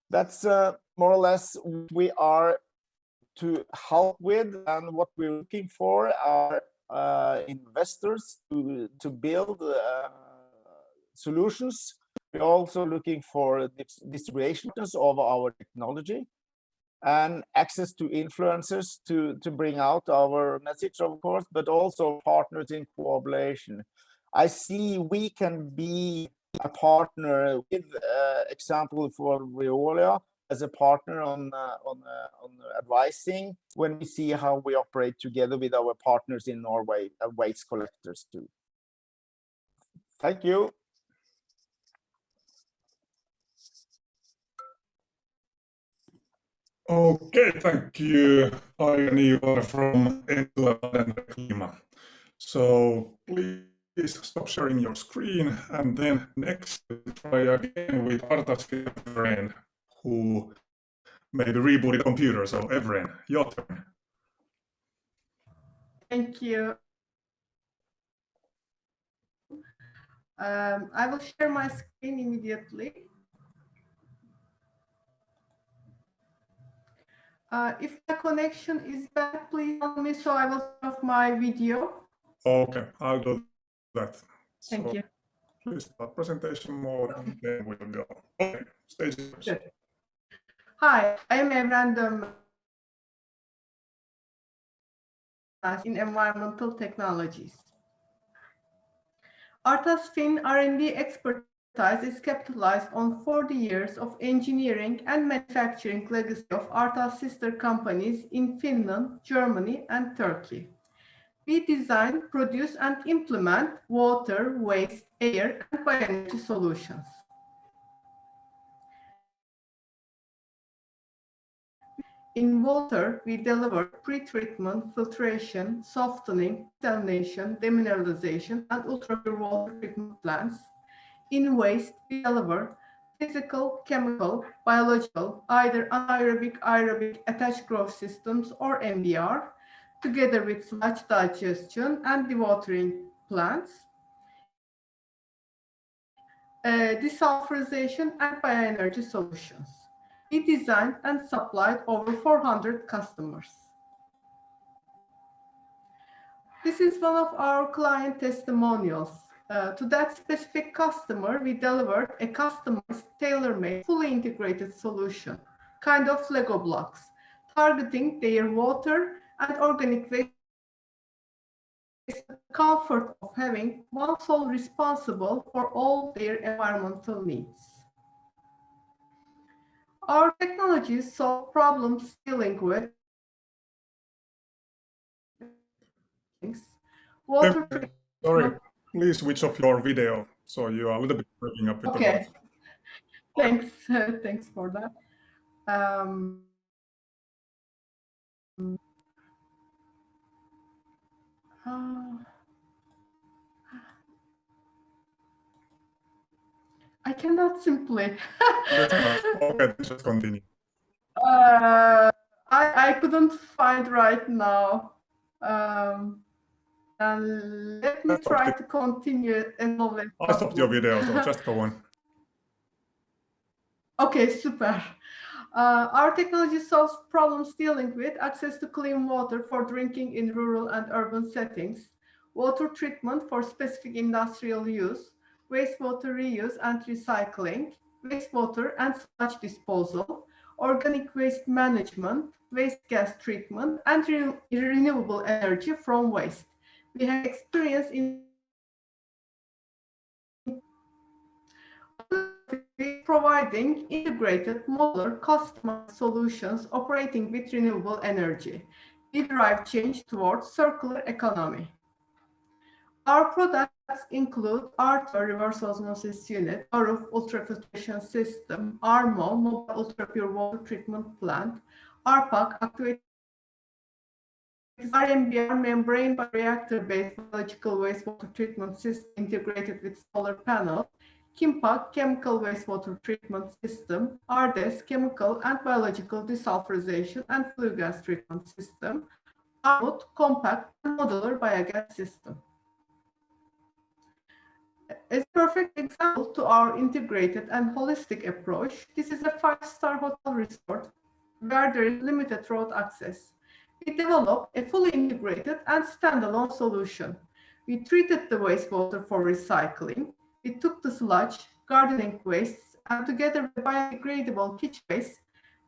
That's more or less what we are to help with, and what we're looking for are investors to build solutions. We're also looking for distributions of our technology and access to influencers to bring out our message, of course, but also partners in cooperation. I see we can be a partner with example for Veolia as a partner on advising when we see how we operate together with our partners in Norway, waste collectors too. Thank you. Okay, thank you, Ivar from Klima. So please stop sharing your screen, and then next try again with Arta's friend who maybe rebooted the computer. So Evren, your turn. Thank you. I will share my screen immediately. If my connection is bad, please tell me so I will turn off my video. Okay, I'll do that. Thank you. Please start presentation mode and then we'll go. Okay, stage is yours. Good. Hi, I am Evren in environmental technologies. Arta's Fin R&D expertise is capitalized on 40 years of engineering and manufacturing legacy of Arta's sister companies in Finland, Germany, and Turkey. We design, produce, and implement water, waste, air, and bioenergy solutions. In water, we deliver pre-treatment, filtration, softening, desalination, demineralization, and ultrapure water treatment plants. In waste, we deliver physical, chemical, biological, either anaerobic, aerobic, attached growth systems, or MBR, together with sludge digestion and dewatering plants, desulfurization, and bioenergy solutions. We designed and supplied over 400 customers. This is one of our client testimonials. To that specific customer, we delivered a customized, tailor-made, fully integrated solution, kind of Lego blocks, targeting their water and organic waste, the comfort of having one soul responsible for all their environmental needs. Our technologies solve problems dealing with water. Sorry, please switch off your video, so you are a little bit breaking up with the voice. Thanks, thanks for that. I cannot simply. Okay, just continue. I couldn't find right now. And let me try to continue. I stopped your video, so just go on. Okay, super. Our technology solves problems dealing with access to clean water for drinking in rural and urban settings, water treatment for specific industrial use, wastewater reuse and recycling, wastewater and sludge disposal, organic waste management, waste gas treatment, and renewable energy from waste. We have experience in providing integrated, modular, customized solutions operating with renewable energy. we drive change towards circular economy. Our products include RTO reverse osmosis unit, RUF ultrafiltration system, RMO mobile ultra-pure water treatment plant, RPAC activated RMBR membrane bioreactor-based biological wastewater treatment system integrated with solar panel, KIMPAC chemical wastewater treatment system, RDES chemical and biological desulfurization and flue gas treatment system, RMUT compact and modular biogas system. As a perfect example to our integrated and holistic approach, this is a 5-star hotel resort where there is limited road access. We developed a fully integrated and standalone solution. We treated the wastewater for recycling. We took the sludge, gardening wastes, and together with biodegradable kitchen waste,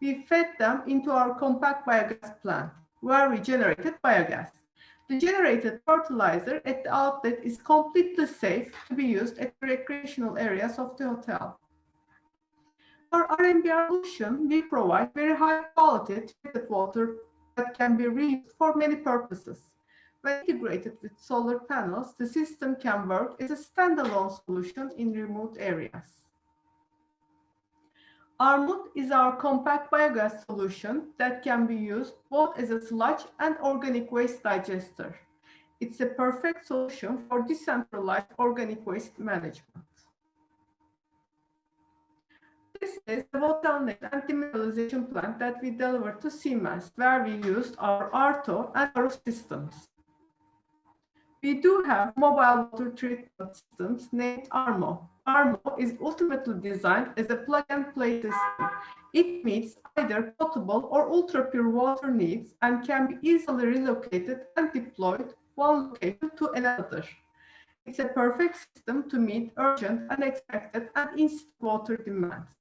we fed them into our compact biogas plant, where we generated biogas. The generated fertilizer at the outlet is completely safe to be used at the recreational areas of the hotel. For RMBR solution, we provide very high quality treated water that can be reused for many purposes. When integrated with solar panels, the system can work as a standalone solution in remote areas. RMUT is our compact biogas solution that can be used both as a sludge and organic waste digester. It's a perfect solution for decentralized organic waste management. This is the bottleneck and demineralization plant that we delivered to Siemens, where we used our RTO and our systems. We do have mobile water treatment systems named ARMO. ARMO is ultimately designed as a plug-and-play system. It meets either potable or ultra-pure water needs and can be easily relocated and deployed one location to another. It's a perfect system to meet urgent, unexpected, and instant water demands.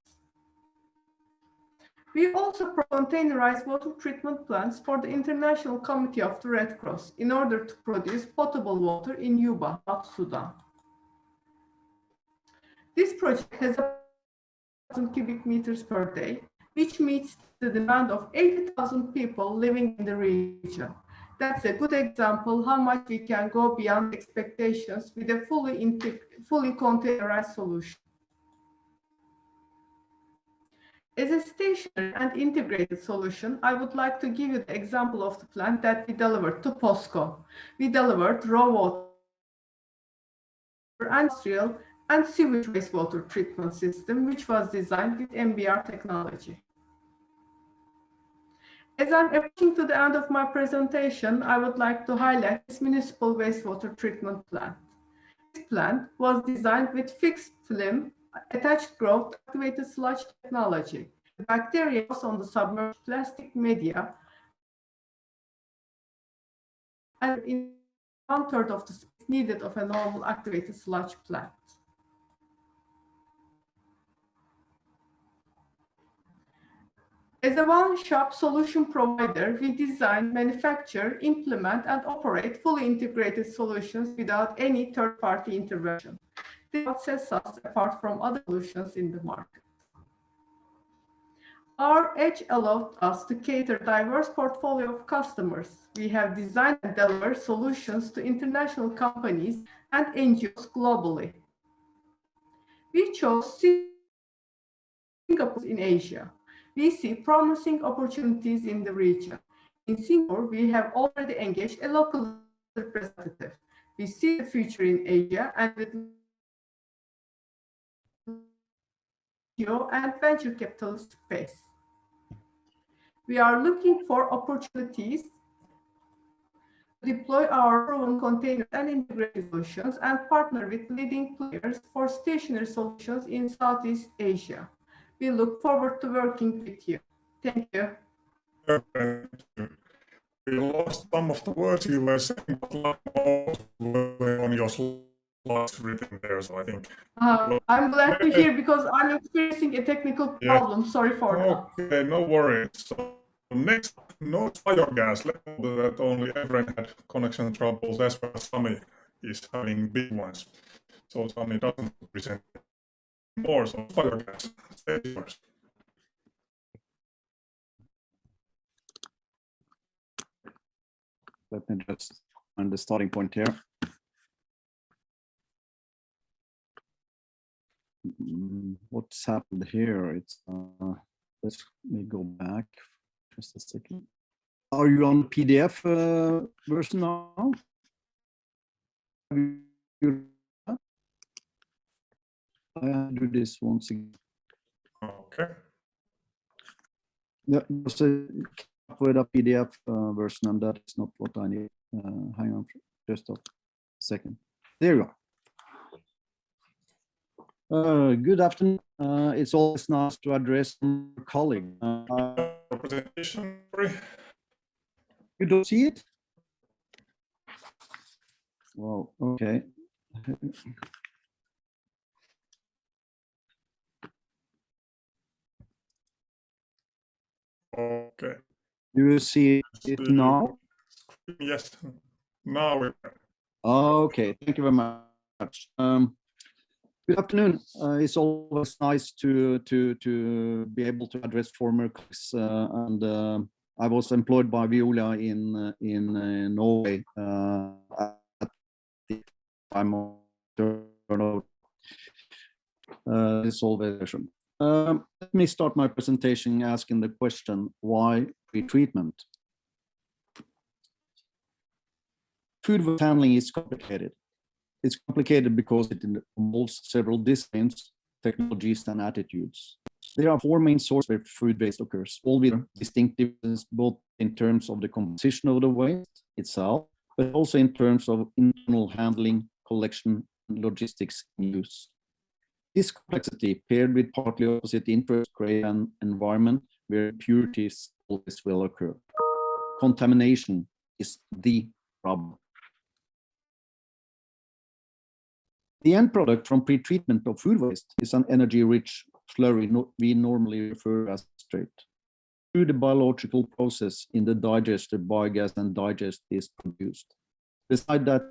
We also containerized water treatment plants for the International Committee of the Red Cross in order to produce potable water in Yuba, South Sudan. This project has 1,000 cubic meters per day, which meets the demand of 80,000 people living in the region. That's a good example how much we can go beyond expectations with a fully containerized solution. As a stationary and integrated solution, I would like to give you the example of the plant that we delivered to POSCO. We delivered raw water, industrial, and sewage wastewater treatment system, which was designed with MBR technology. As I'm approaching to the end of my presentation, I would like to highlight this municipal wastewater treatment plant. This plant was designed with fixed film, attached growth activated sludge technology. The bacteria was on the submerged plastic media and in 1/3 of the space needed of a normal activated sludge plant. As a one-shop solution provider, we design, manufacture, implement, and operate fully integrated solutions without any third-party intervention. This is what sets us apart from other solutions in the market. Our edge allowed us to cater a diverse portfolio of customers. We have designed and delivered solutions to international companies and NGOs globally. We chose Singapore in Asia. We see promising opportunities in the region. In Singapore, we have already engaged a local representative. We see the future in Asia and with and venture capitalist space. We are looking for opportunities to deploy our proven containers and integrated solutions and partner with leading players for stationary solutions in Southeast Asia. We look forward to working with you. Thank you. We lost some of the words you were saying, but most were on your slides written there, so I think. I'm glad to hear because I'm experiencing a technical problem. Yeah. Sorry for that. Okay, no worries. So next, no biogas. Let's know that only everyone had connection troubles. That's why Sami is having big ones. So Sami doesn't present more. So biogas, stay yours. Let me just find the starting point here. What's happened here? It's let me go back just a second. Are you on PDF version now? I do this once again. Okay. Yeah, there's a with a PDF version, and that is not what I need. Hang on, just a second. There you are. Good afternoon. It's always nice to address your colleague. Presentation, sorry. You don't see it? Well, okay. Okay. Do you see it now? Yes. Now we can. Okay, thank you very much. Good afternoon. It's always nice to be able to address former colleagues, and I was employed by Veolia in Norway at the time of turnover. It's always a pleasure. Let me start my presentation asking the question, why pretreatment? Food waste handling is complicated. It's complicated because it involves several disciplines, technologies, and attitudes. There are four main sources where food waste occurs, all with distinct differences both in terms of the composition of the waste itself, but also in terms of internal handling, collection, and logistics in use. This complexity, paired with partly opposite interests, create an environment where impurities always will occur. Contamination is the problem. The end product from pretreatment of food waste is an energy-rich slurry we normally refer to as straight. Through the biological process in the digester, biogas and digest is produced. Beside that,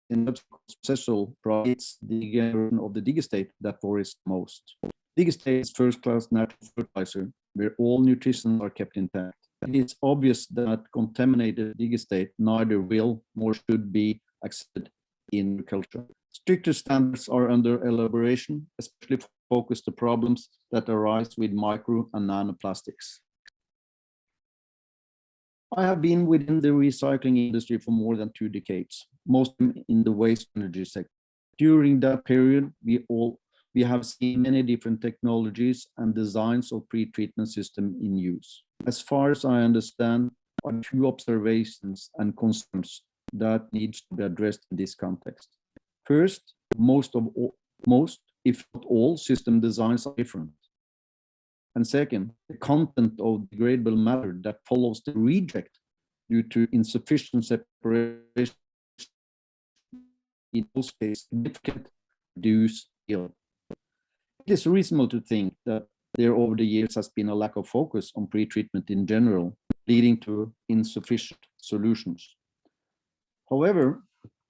in the processual it's the version of the digestate that varies most. Digestate is first-class natural fertilizer where all nutrition are kept intact. It is obvious that contaminated digestate neither will nor should be accepted in agriculture. Stricter standards are under elaboration, especially focused to problems that arise with micro and nanoplastics. I have been within the recycling industry for more than 2 decades, most in the waste energy sector. During that period, we have seen many different technologies and designs of pretreatment system in use. As far as I understand, are 2 observations and concerns that needs to be addressed in this context. First, most, if not all, system designs are different. And second, the content of degradable matter that follows the reject due to insufficient separation in most cases significant reduce yield. It is reasonable to think that there over the years has been a lack of focus on pretreatment in general, leading to insufficient solutions. However,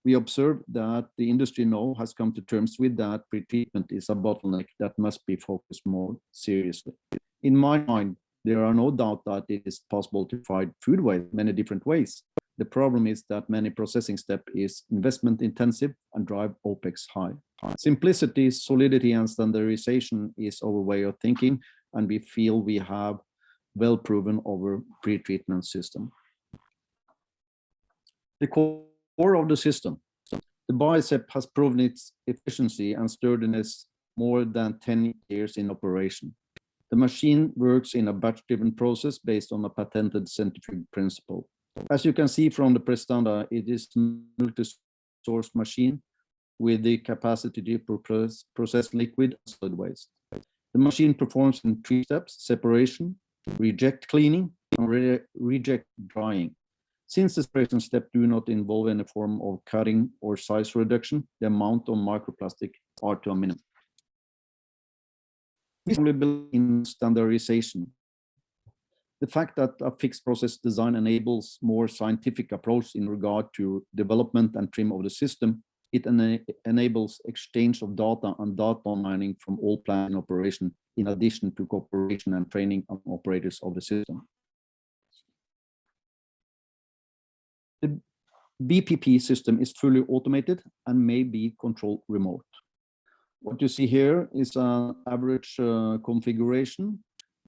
we observe that the industry now has come to terms with that pretreatment is a bottleneck that must be focused more seriously. In my mind, there are no doubt that it is possible to fight food waste many different ways. The problem is that many processing step is investment intensive and drive OPEX high. Simplicity, solidity, and standardization is our way of thinking, and we feel we have well proven our pretreatment system. The core of the system. The bicep has proven its efficiency and sturdiness more than 10 years in operation. The machine works in a batch-driven process based on a patented centrifuge principle. As you can see from the prestanda, it is a multi-source machine with the capacity to process liquid and solid waste. The machine performs in 3 steps: separation, reject cleaning, and reject drying. Since the separation step do not involve any form of cutting or size reduction, the amount of microplastic are to a minimum. We strongly believe in standardization. The fact that a fixed process design enables more scientific approach in regard to development and trim of the system, it enables exchange of data and data mining from all plant operation, in addition to cooperation and training of operators of the system. The BPP system is fully automated and may be controlled remote. What you see here is an average configuration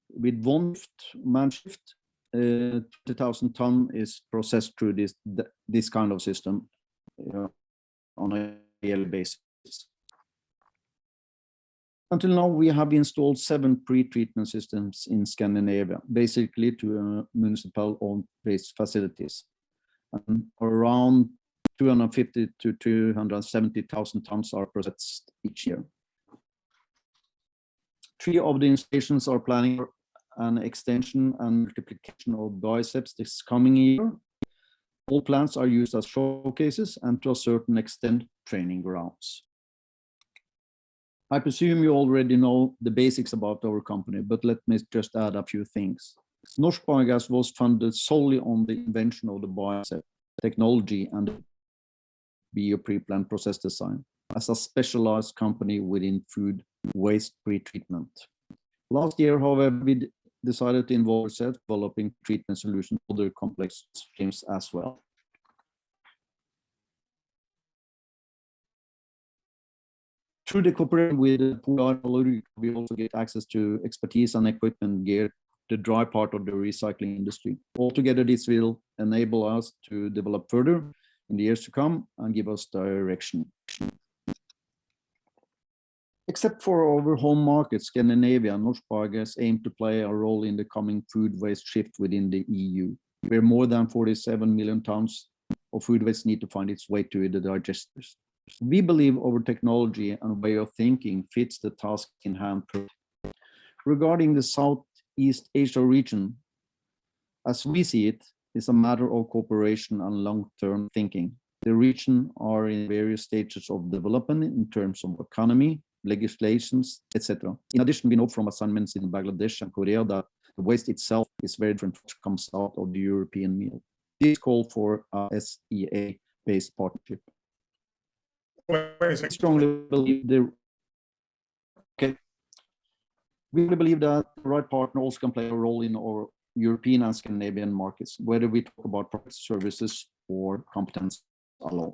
with one man shift. 20,000 ton is processed through this kind of system on a yearly basis. Until now, we have installed 7 pre-treatment systems in Scandinavia, basically to municipal-owned waste facilities. And around 250 to 270,000 tons are processed each year. 3 of the installations are planning an extension and multiplication of biceps this coming year. All plants are used as showcases and to a certain extent training grounds. I presume you already know the basics about our company, but let me just add a few things. Norsk Biogas was funded solely on the invention of the bicep technology and the bio-pre-plant process design as a specialized company within food waste pre-treatment. Last year, however, we decided to involve ourselves developing treatment solutions for other complex streams as well. Through the cooperation with Polar, we also get access to expertise and equipment geared to the dry part of the recycling industry. Altogether, this will enable us to develop further in the years to come and give us direction. Except for our home market, Scandinavia, Norsk Biogas aim to play a role in the coming food waste shift within the EU, where more than 47 million tons of food waste need to find its way to the digesters. We believe our technology and way of thinking fits the task in hand. Regarding the Southeast Asia region, as we see it, is a matter of cooperation and long-term thinking. The region are in various stages of development in terms of economy, legislations, etc. In addition, we know from assignments in Bangladesh and Korea that the waste itself is very different from what comes out of the European meal. This call for a SEA-based partnership. I strongly believe we believe that the right partner also can play a role in our European and Scandinavian markets, whether we talk about product services or competence alone.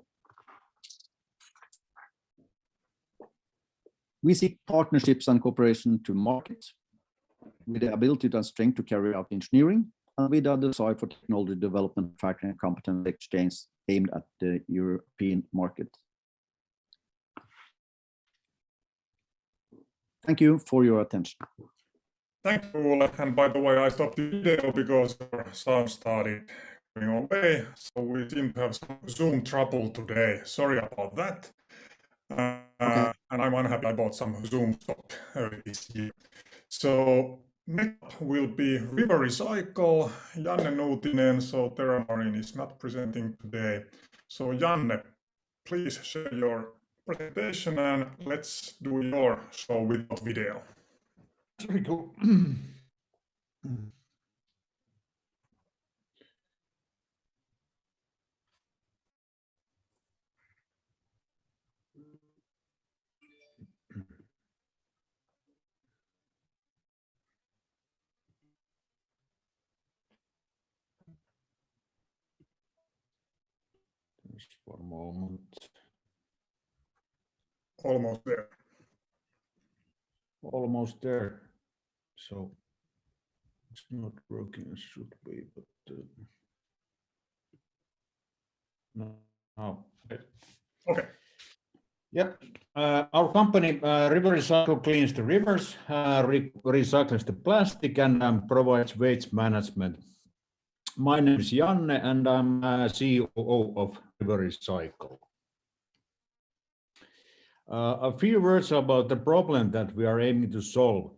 We seek partnerships and cooperation to market with the ability and strength to carry out engineering and with a desire for technology development, factory and competence exchange aimed at the European market. Thank you for your attention. Thank you, Ole. And by the way, I stopped the video because our sound started going away. So we seem to have some Zoom trouble today. Sorry about that. Okay. And I'm unhappy I bought some Zoom stock this year. So next up will be River Recycle, Janne Nuutinen. So Terramarine is not presenting today. So Janne, please share your presentation and let's do your show without video. Very cool. Just for a moment. Almost there. Almost there. So it's not working as should be, but no. Okay. Yep. Our company, River Recycle, cleans the rivers, recycles the plastic, and provides waste management. My name is Janne, and I'm COO of River Recycle. A few words about the problem that we are aiming to solve.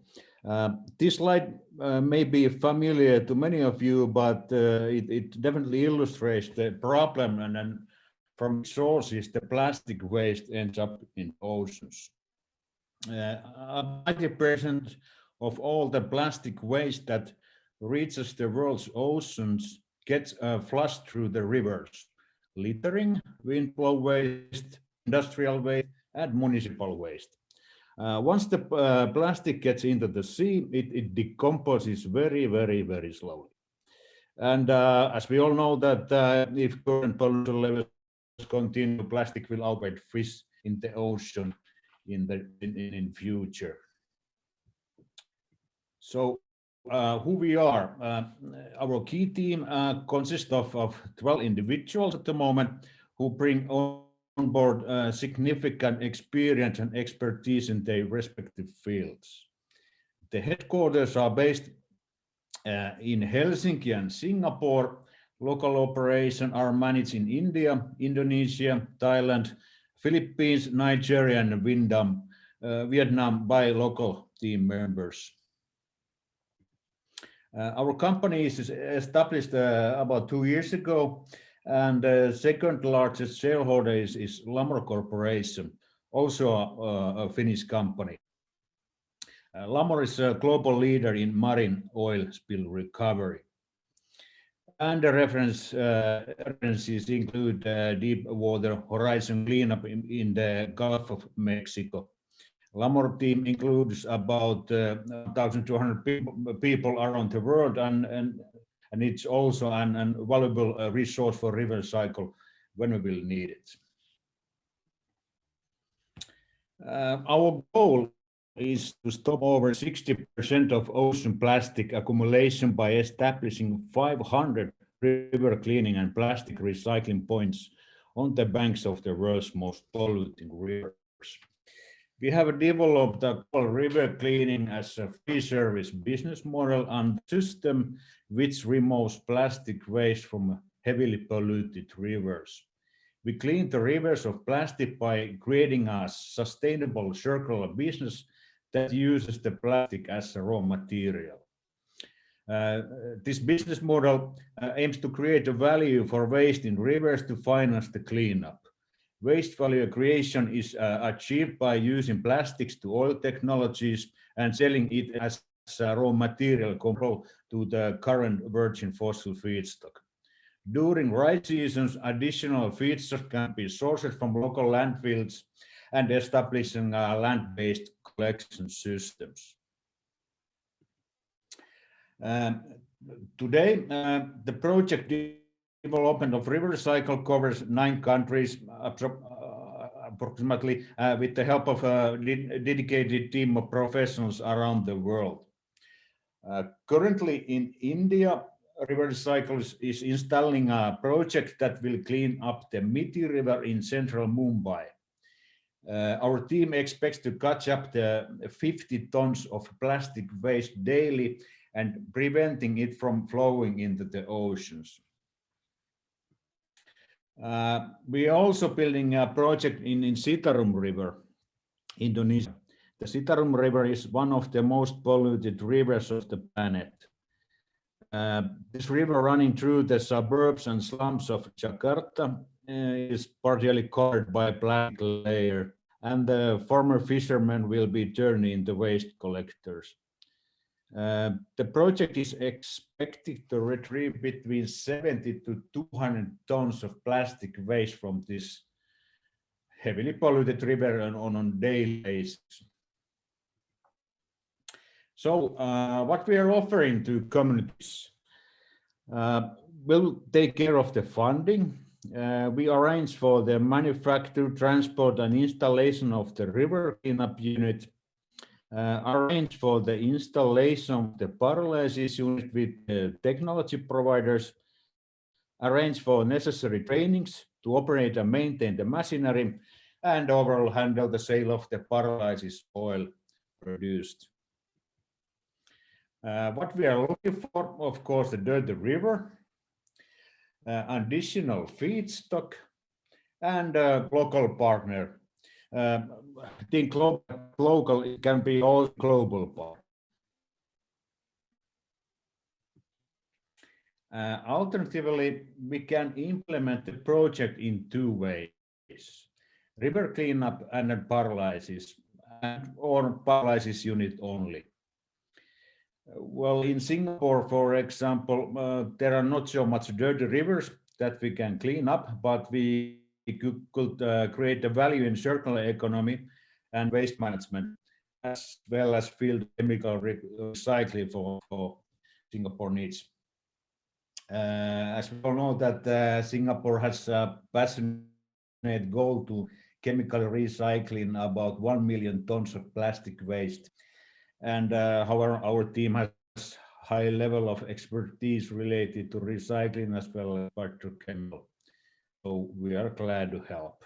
This slide may be familiar to many of you, but it definitely illustrates the problem, and then from sources the plastic waste ends up in oceans. 90% of all the plastic waste that reaches the world's oceans gets flushed through the rivers. Littering, windflow waste, industrial waste, and municipal waste. Once the plastic gets into the sea, it decomposes very, very, very slowly. And as we all know that if current pollution levels continue, plastic will outweigh fish in the ocean in future. So who we are? Our key team consists of 12 individuals at the moment who bring on board significant experience and expertise in their respective fields. The headquarters are based in Helsinki and Singapore. Local operations are managed in India, Indonesia, Thailand, Philippines, Nigeria, and Vietnam by local team members. Our company is established about 2 years ago, and the second largest shareholder is Lamor Corporation, also a Finnish company. Lamor is a global leader in marine oil spill recovery. And the references include Deepwater Horizon cleanup in the Gulf of Mexico. Lamor team includes about 1,200 people around the world, and it's also an valuable resource for river cycle when we will need it. Our goal is to stop over 60% of ocean plastic accumulation by establishing 500 river cleaning and plastic recycling points on the banks of the world's most polluting rivers. We have developed a river cleaning as a free service business model and system which removes plastic waste from heavily polluted rivers. We clean the rivers of plastic by creating a sustainable circular business that uses the plastic as a raw material. This business model aims to create a value for waste in rivers to finance the cleanup. Waste value creation is achieved by using plastics to oil technologies and selling it as a raw material compared to the current virgin fossil feedstock. During dry seasons, additional feedstock can be sourced from local landfills and establishing land-based collection systems. Today, the project development of river cycle covers 9 countries approximately with the help of a dedicated team of professionals around the world. Currently in India, River Cycle is installing a project that will clean up the Miti River in central Mumbai. Our team expects to catch up the 50 tons of plastic waste daily and preventing it from flowing into the oceans. We are also building a project in Citarum River, Indonesia. The Citarum River is one of the most polluted rivers of the planet. This river running through the suburbs and slums of Jakarta is partially covered by a plastic layer, and the former fishermen will be turned into waste collectors. The project is expected to retrieve between 70 to 200 tons of plastic waste from this heavily polluted river on a daily basis. So what we are offering to communities, we'll take care of the funding. We arrange for the manufacture, transport, and installation of the river cleanup unit. Arrange for the installation of the pyrolysis unit with technology providers. Arrange for necessary trainings to operate and maintain the machinery, and overall handle the sale of the pyrolysis oil produced. What we are looking for, of course, the dirty river, additional feedstock, and a local partner. Think local, it can be all global partner. Alternatively, we can implement the project in 2 ways: river cleanup and pyrolysis, or pyrolysis unit only. Well, in Singapore, for example, there are not so much dirty rivers that we can clean up, but we could create a value in circular economy and waste management, as well as field chemical recycling for Singapore needs. As we all know that Singapore has a passionate goal to chemical recycling about 1 million tons of plastic waste. And however, our team has high level of expertise related to recycling as well as petrochemical. So we are glad to help.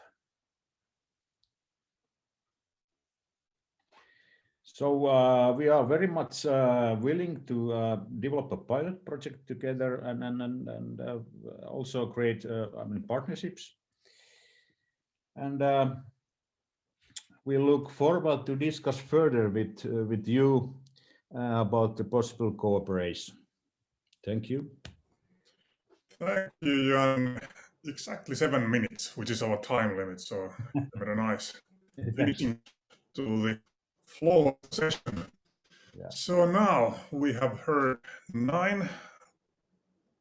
So we are very much willing to develop a pilot project together and also create partnerships. And we look forward to discuss further with you about the possible cooperation. Thank you. Thank you, Jan. Exactly 7 minutes, which is our time limit. So very nice. Finishing to the flow of the session. Yeah. So now we have heard 9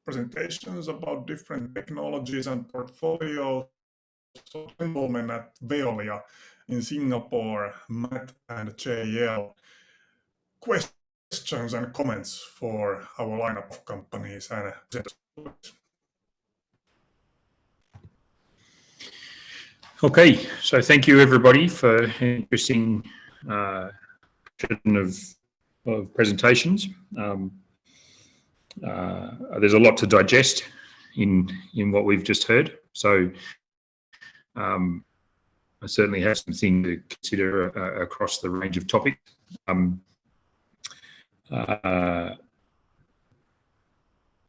presentations about different technologies and portfolios of involvement at Veolia in Singapore, Matt and JL. Questions and comments for our lineup of companies and Okay, so thank you everybody for an interesting of presentations. There's a lot to digest in what we've just heard. So I certainly have some things to consider across the range of topics.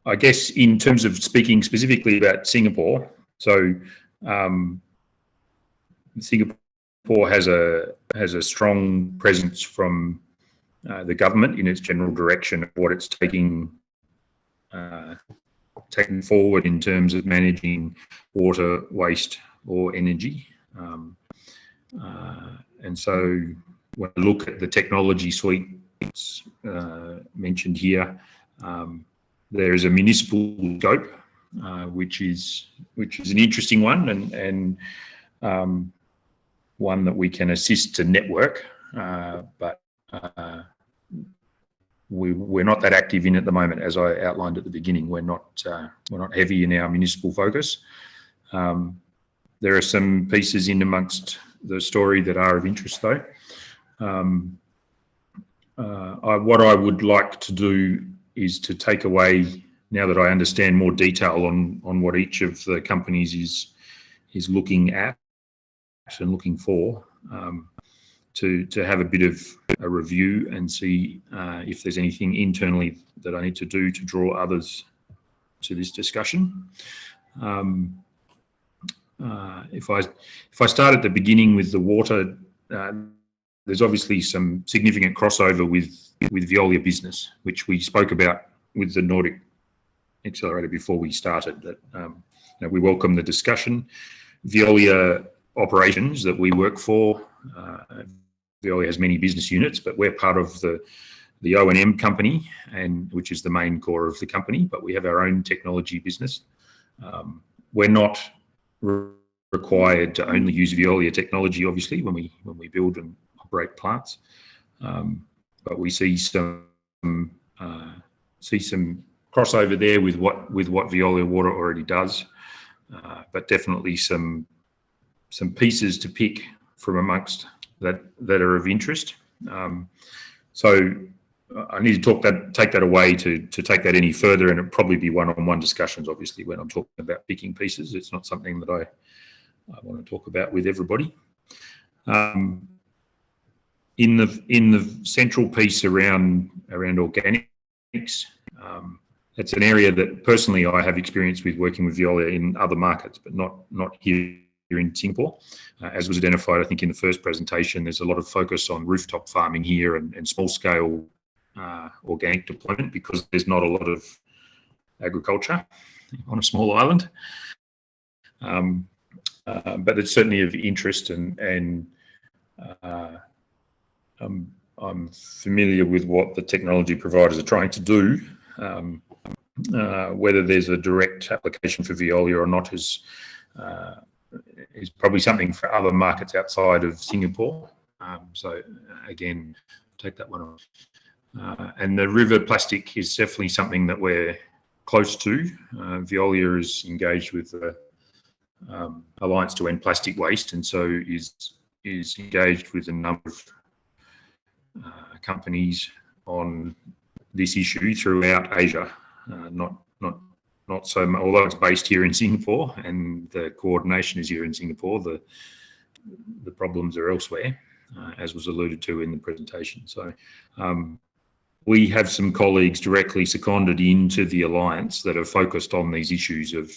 I guess in terms of speaking specifically about Singapore, so Singapore has a strong presence from the government in its general direction of what it's taking forward in terms of managing water, waste, or energy. And so when I look at the technology suite mentioned here, there is a municipal scope, which is an interesting one and one that we can assist to network, but we're not that active in at the moment. As I outlined at the beginning, we're not heavy in our municipal focus. There are some pieces in amongst the story that are of interest, though. What I would like to do is to take away, now that I understand more detail on what each of the companies is looking at and looking for, to have a bit of a review and see if there's anything internally that I need to do to draw others to this discussion. If I start at the beginning with the water, there's obviously some significant crossover with Veolia business, which we spoke about with the Nordic Accelerator before we started. That we welcome the discussion. Veolia operations that we work for, Veolia has many business units, but we're part of the O&M company, and which is the main core of the company. But we have our own technology business. We're not required to only use Veolia technology, obviously, when we build and operate plants, but we see some crossover there with what Veolia Water already does, but definitely some pieces to pick from amongst that are of interest. So I need to take that away to take that any further, and it'll probably be one-on-one discussions. Obviously, when I'm talking about picking pieces, it's not something that I want to talk about with everybody. In the central piece around organics, it's an area that personally I have experience with working with Veolia in other markets, but not here in Singapore. As was identified, I think in the first presentation, there's a lot of focus on rooftop farming here and small-scale organic deployment, because there's not a lot of agriculture on a small island. But it's certainly of interest, and I'm familiar with what the technology providers are trying to do. Whether there's a direct application for Veolia or not is probably something for other markets outside of Singapore. So again, take that one on. And the river plastic is definitely something that we're close to. Veolia is engaged with the Alliance to End Plastic Waste, and so is engaged with a number of companies on this issue throughout Asia. Not so much, although it's based here in Singapore and the coordination is here in Singapore, the problems are elsewhere, as was alluded to in the presentation. So we have some colleagues directly seconded into the Alliance that are focused on these issues of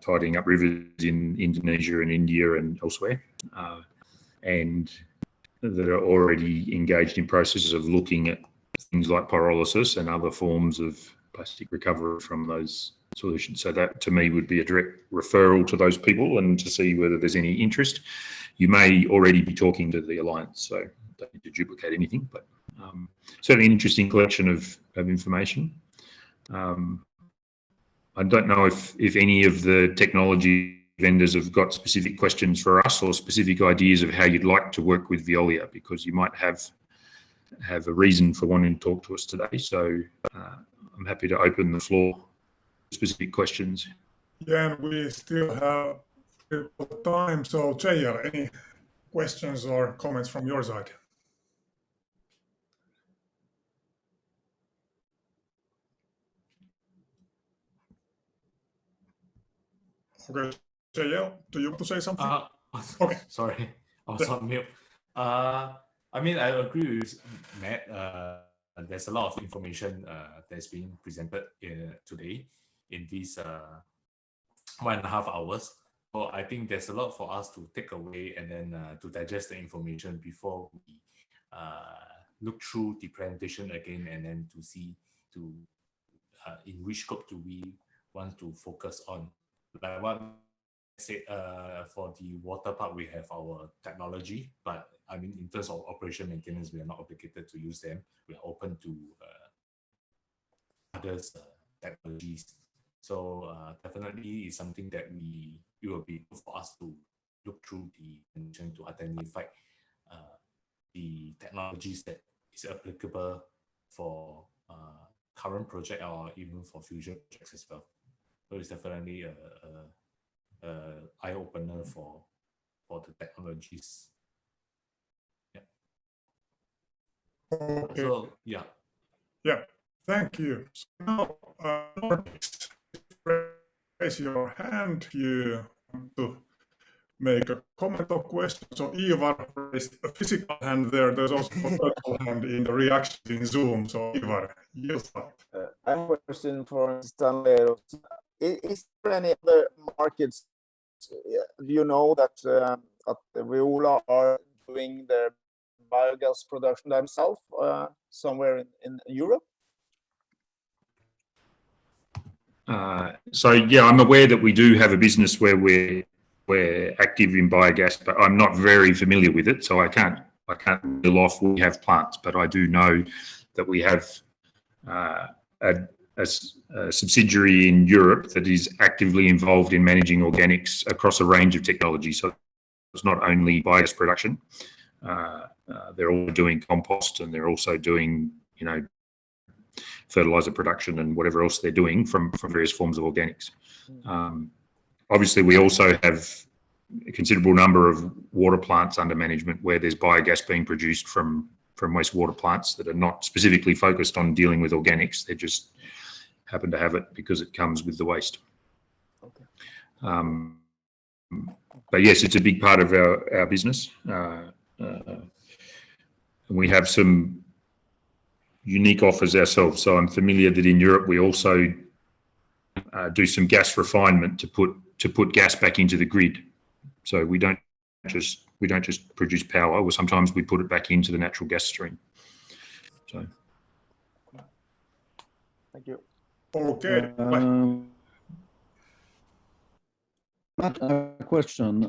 tidying up rivers in Indonesia and India and elsewhere, and that are already engaged in processes of looking at things like pyrolysis and other forms of plastic recovery from those solutions. So that to me would be a direct referral to those people and to see whether there's any interest. You may already be talking to the Alliance, so don't need to duplicate anything, but certainly an interesting collection of information. I don't know if any of the technology vendors have got specific questions for us or specific ideas of how you'd like to work with Veolia, because you might have a reason for wanting to talk to us today. So I'm happy to open the floor to specific questions. Yeah, and we still have time. So JR, any questions or comments from your side? Okay, JL, do you want to say something? Okay. Sorry, I was on mute. I mean, I agree with Matt. There's a lot of information that's being presented today in these 1.5 hours. So I think there's a lot for us to take away and then to digest the information before we look through the presentation again and then to see in which scope do we want to focus on. Like what I said, for the water part, we have our technology, but I mean, in terms of operation maintenance, we are not obligated to use them. We are open to others technologies. So definitely it's something that it will be good for us to look through the information to identify the technologies that is applicable for current project or even for future projects as well. So it's definitely a eye-opener for the technologies. Okay. So yeah. Yeah, thank you. So now, Nordic, raise your hand. You want to make a comment or question. So Ivar raised a physical hand there. There's also a virtual hand in the reaction in Zoom. So Ivar, you start. I have a question for Stanley. Is there any other markets? Do you know that Veolia are doing their biogas production themselves somewhere in Europe? So yeah, I'm aware that we do have a business where we're active in biogas, but I'm not very familiar with it, so I can't reel off we have plants. But I do know that we have a subsidiary in Europe that is actively involved in managing organics across a range of technologies. So it's not only biogas production. They're all doing compost, and they're also doing, fertilizer production and whatever else they're doing from various forms of organics. Obviously, we also have a considerable number of water plants under management where there's biogas being produced from wastewater plants that are not specifically focused on dealing with organics. They just happen to have it because it comes with the waste. Okay. But yes, it's a big part of our business. We have some unique offers ourselves. So I'm familiar that in Europe we also do some gas refinement to put gas back into the grid. So we don't just produce power, or sometimes we put it back into the natural gas stream. So thank you. Okay. Matt, a question.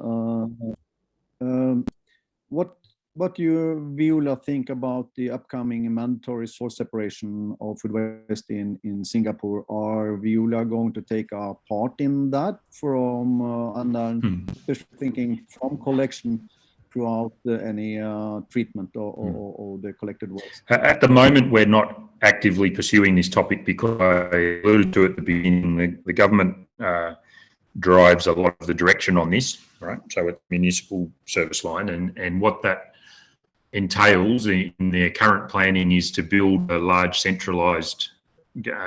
What do you, Veolia, think about the upcoming mandatory source separation of food waste in Singapore? Are Veolia going to take a part in that from, and then especially thinking from collection throughout any treatment or the collected waste? At the moment, we're not actively pursuing this topic because I alluded to at the beginning, the government drives a lot of the direction on this, right? So it's municipal service line, and what that entails in their current planning is to build a large centralised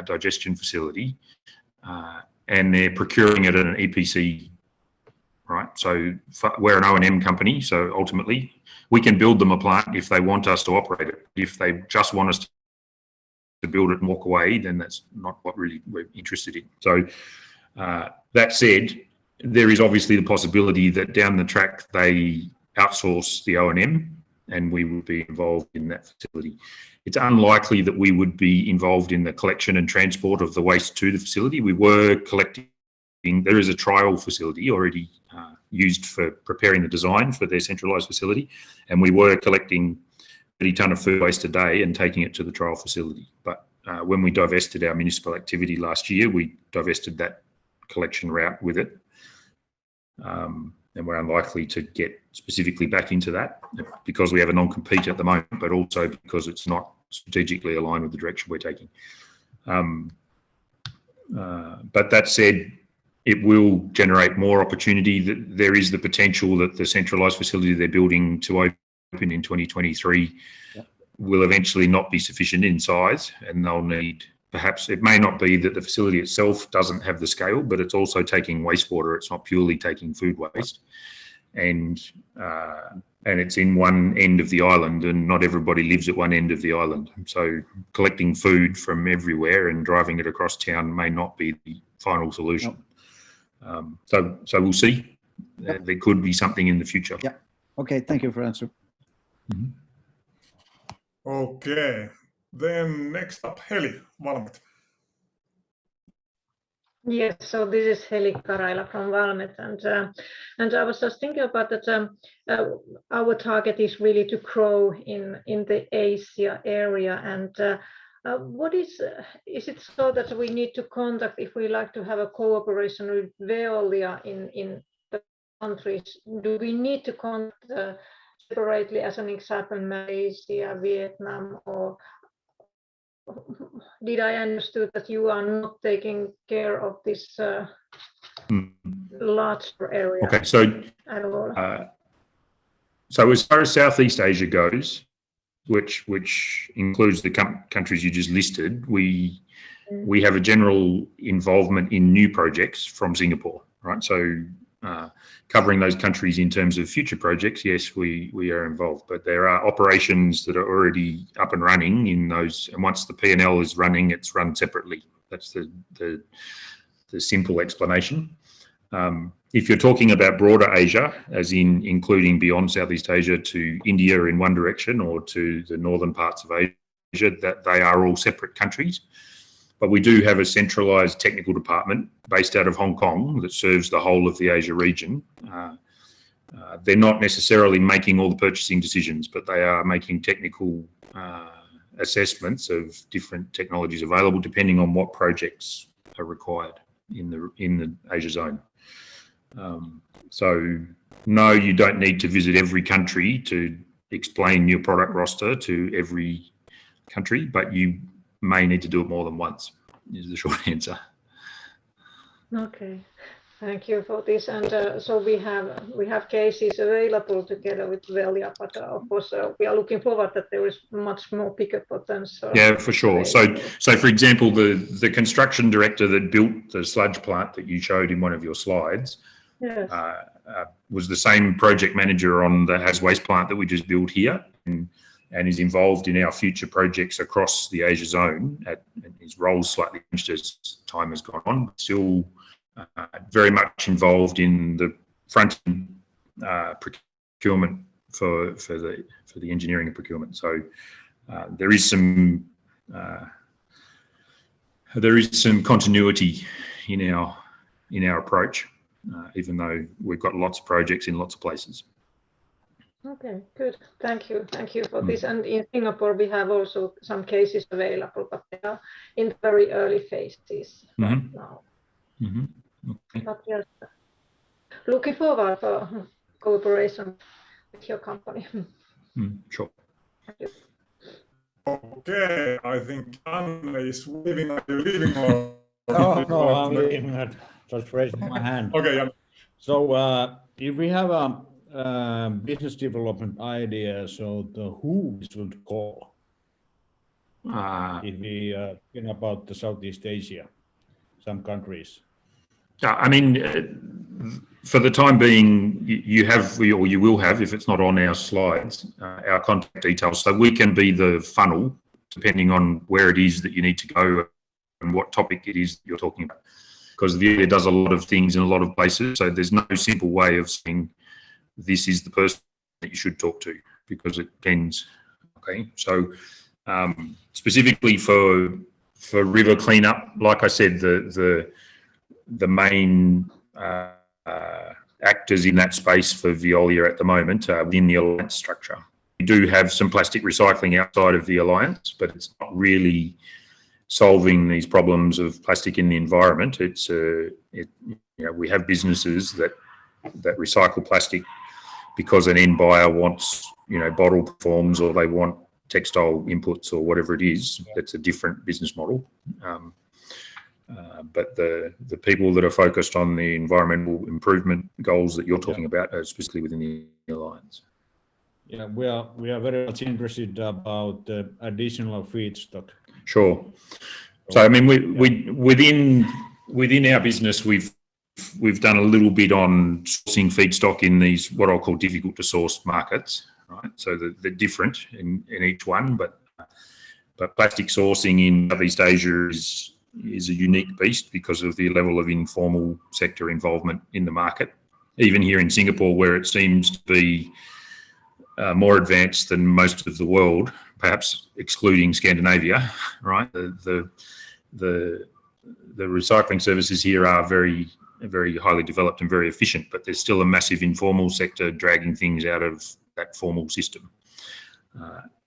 digestion facility, and they're procuring it at an EPC, right? So we're an O&M company, so ultimately we can build them a plant if they want us to operate it. If they just want us to build it and walk away, then that's not what really we're interested in. So that said, there is obviously the possibility that down the track they outsource the O&M and we would be involved in that facility. It's unlikely that we would be involved in the collection and transport of the waste to the facility. We were collecting, there is a trial facility already used for preparing the design for their centralised facility, and we were collecting 30 tonne of food waste a day and taking it to the trial facility. But when we divested our municipal activity last year, we divested that collection route with it. And we're unlikely to get specifically back into that because we have a non-compete at the moment, but also because it's not strategically aligned with the direction we're taking. But that said, it will generate more opportunity. There is the potential that the centralised facility they're building to open in 2023 will eventually not be sufficient in size, and they'll need, perhaps it may not be that the facility itself doesn't have the scale, but it's also taking wastewater. It's not purely taking food waste, and it's in one end of the island, and not everybody lives at one end of the island. So collecting food from everywhere and driving it across town may not be the final solution. So we'll see. There could be something in the future. Yeah. Okay. Thank you for answer. Mm-hmm. Okay. Then next up, Heli, Valmet. Yes, so this is Heli Karaila from Valmet, and I was just thinking about that. Our target is really to grow in the Asia area, and what is it so that we need to conduct if we like to have a cooperation with Veolia in the countries? Do we need to conduct separately, as an example, Malaysia, Vietnam, or did I understood that you are not taking care of this larger area? Okay, so at all? So as far as Southeast Asia goes, which includes the countries you just listed, we have a general involvement in new projects from Singapore, right? So covering those countries in terms of future projects, yes, we are involved, but there are operations that are already up and running in those, and once the P&L is running, it's run separately. That's the simple explanation. If you're talking about broader Asia, as in including beyond Southeast Asia to India in one direction or to the northern parts of Asia, that they are all separate countries. But we do have a centralised technical department based out of Hong Kong that serves the whole of the Asia region. They're not necessarily making all the purchasing decisions, but they are making technical assessments of different technologies available depending on what projects are required in the Asia zone. So no, you don't need to visit every country to explain your product roster to every country, but you may need to do it more than once, is the short answer. Okay, thank you for this. And so we have cases available together with Veolia, but of course we are looking forward that there is much more bigger potential. Yeah, for sure. So for example, the construction director that built the sludge plant that you showed in one of your slides, yes, was the same project manager on the Has Waste plant that we just built here, and is involved in our future projects across the Asia zone. And his role's slightly changed as time has gone on, but still very much involved in the front procurement for the engineering and procurement. So there is some continuity in our approach, even though we've got lots of projects in lots of places. Okay, good. Thank you for this. And in Singapore, we have also some cases available, but they are in very early phases right now. Okay. But yes, looking forward for cooperation with your company. Sure. Thank you. Okay, I think Anne is leaving. Are you leaving or? No, I'm leaving it. Just raising my hand. Okay, yeah. So if we have a business development idea, so who we should call if we think about the Southeast Asia, some countries? I mean, for the time being, you have, or you will have, if it's not on our slides, our contact details. So we can be the funnel, depending on where it is that you need to go and what topic it is you're talking about. Because Veolia does a lot of things in a lot of places, so there's no simple way of saying this is the person that you should talk to, because it depends. Okay, so specifically for river cleanup, like I said, the main actors in that space for Veolia at the moment are within the alliance structure. We do have some plastic recycling outside of the alliance, but it's not really solving these problems of plastic in the environment. It's we have businesses that recycle plastic because an end buyer wants bottle forms, or they want textile inputs, or whatever it is. That's a different business model. But the people that are focused on the environmental improvement goals that you're talking about are specifically within the alliance. Yeah, we are very much interested about additional feedstock. Sure. So I mean, within our business, we've done a little bit on sourcing feedstock in these what I'll call difficult to source markets, right? So they're different in each one, but plastic sourcing in Southeast Asia is a unique beast because of the level of informal sector involvement in the market. Even here in Singapore, where it seems to be more advanced than most of the world, perhaps excluding Scandinavia, right? The recycling services here are very, very highly developed and very efficient, but there's still a massive informal sector dragging things out of that formal system.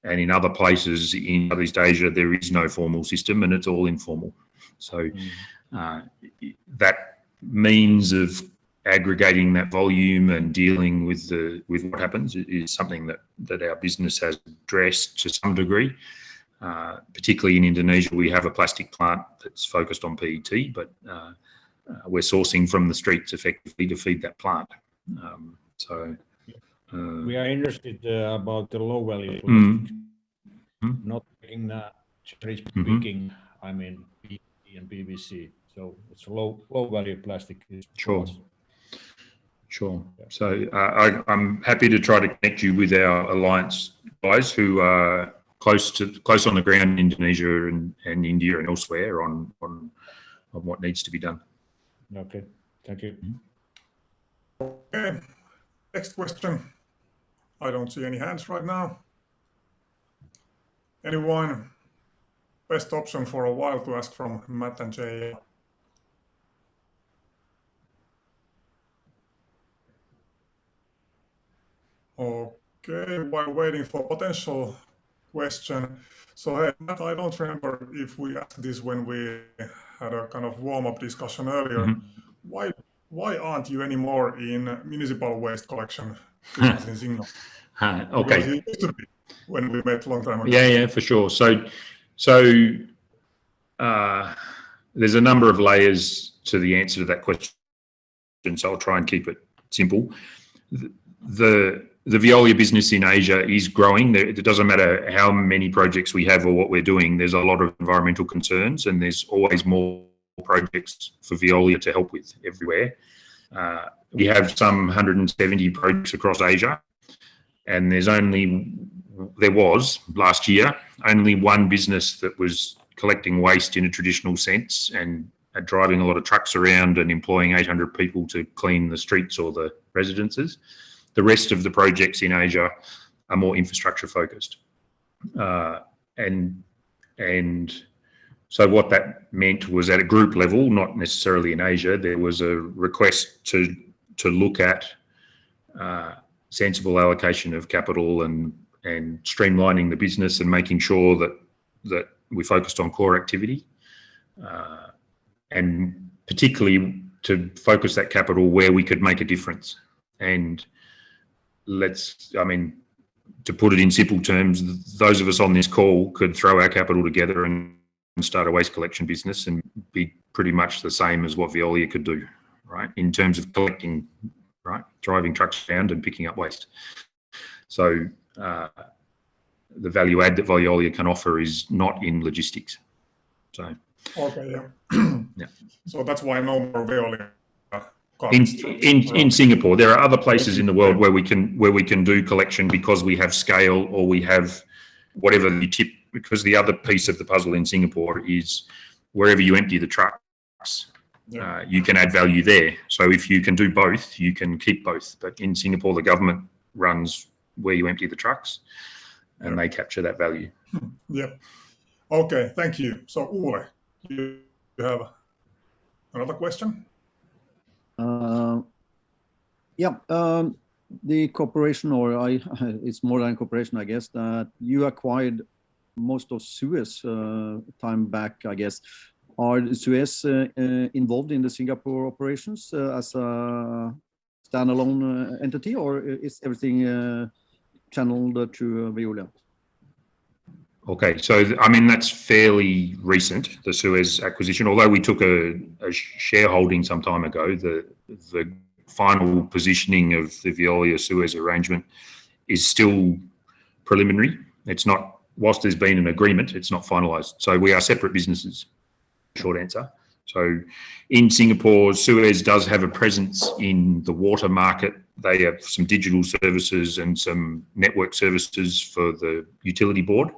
And in other places in Southeast Asia, there is no formal system and it's all informal. So that means of aggregating that volume and dealing with what happens is something that our business has addressed to some degree. Particularly in Indonesia, we have a plastic plant that's focused on PET, but we're sourcing from the streets effectively to feed that plant. We are interested about the low value plastic, not taking cherry picking. I mean, PET and PVC. So it's low value plastic. Sure. Sure. So I'm happy to try to connect you with our alliance guys who are close on the ground in Indonesia and India and elsewhere on what needs to be done. Okay. Thank you. Okay. Next question. I don't see any hands right now. Anyone? Best option for a while to ask from Matt and Jay. Okay, while waiting for potential question. So hey, Matt, I don't remember if we asked this when we had a kind of warm-up discussion earlier. Why aren't you anymore in municipal waste collection business in Singapore? Okay. Because you used to be when we met a long time ago. Yeah, for sure. So there's a number of layers to the answer to that question, so I'll try and keep it simple. The Veolia business in Asia is growing. It doesn't matter how many projects we have or what we're doing. There's a lot of environmental concerns, and there's always more projects for Veolia to help with everywhere. We have some 170 projects across Asia, and there was last year only one business that was collecting waste in a traditional sense and driving a lot of trucks around and employing 800 people to clean the streets or the residences. The rest of the projects in Asia are more infrastructure focused. And so what that meant was at a group level, not necessarily in Asia, there was a request to look at sensible allocation of capital and streamlining the business and making sure that we focused on core activity, and particularly to focus that capital where we could make a difference. And to put it in simple terms, those of us on this call could throw our capital together and start a waste collection business and be pretty much the same as what Veolia could do, right? In terms of collecting, right, driving trucks around and picking up waste. So the value add that Veolia can offer is not in logistics. So okay, yeah. Yeah. So that's why no more Veolia. In Singapore, there are other places in the world where we can do collection because we have scale, or we have whatever the tip. Because the other piece of the puzzle in Singapore is wherever you empty the trucks, you can add value there. So if you can do both, you can keep both. But in Singapore, the government runs where you empty the trucks, and they capture that value. Yeah. Okay. Thank you. So Ole, you have another question? The cooperation, or it's more than cooperation, I guess, that you acquired most of Suez time back, I guess. Are Suez involved in the Singapore operations as a standalone entity, or is everything channeled through Veolia? Okay, so I mean, that's fairly recent, the Suez acquisition. Although we took a shareholding some time ago, the final positioning of the Veolia Suez arrangement is still preliminary. It's not, whilst there's been an agreement, it's not finalised. So we are separate businesses, short answer. So in Singapore, Suez does have a presence in the water market. They have some digital services and some network services for the utility board.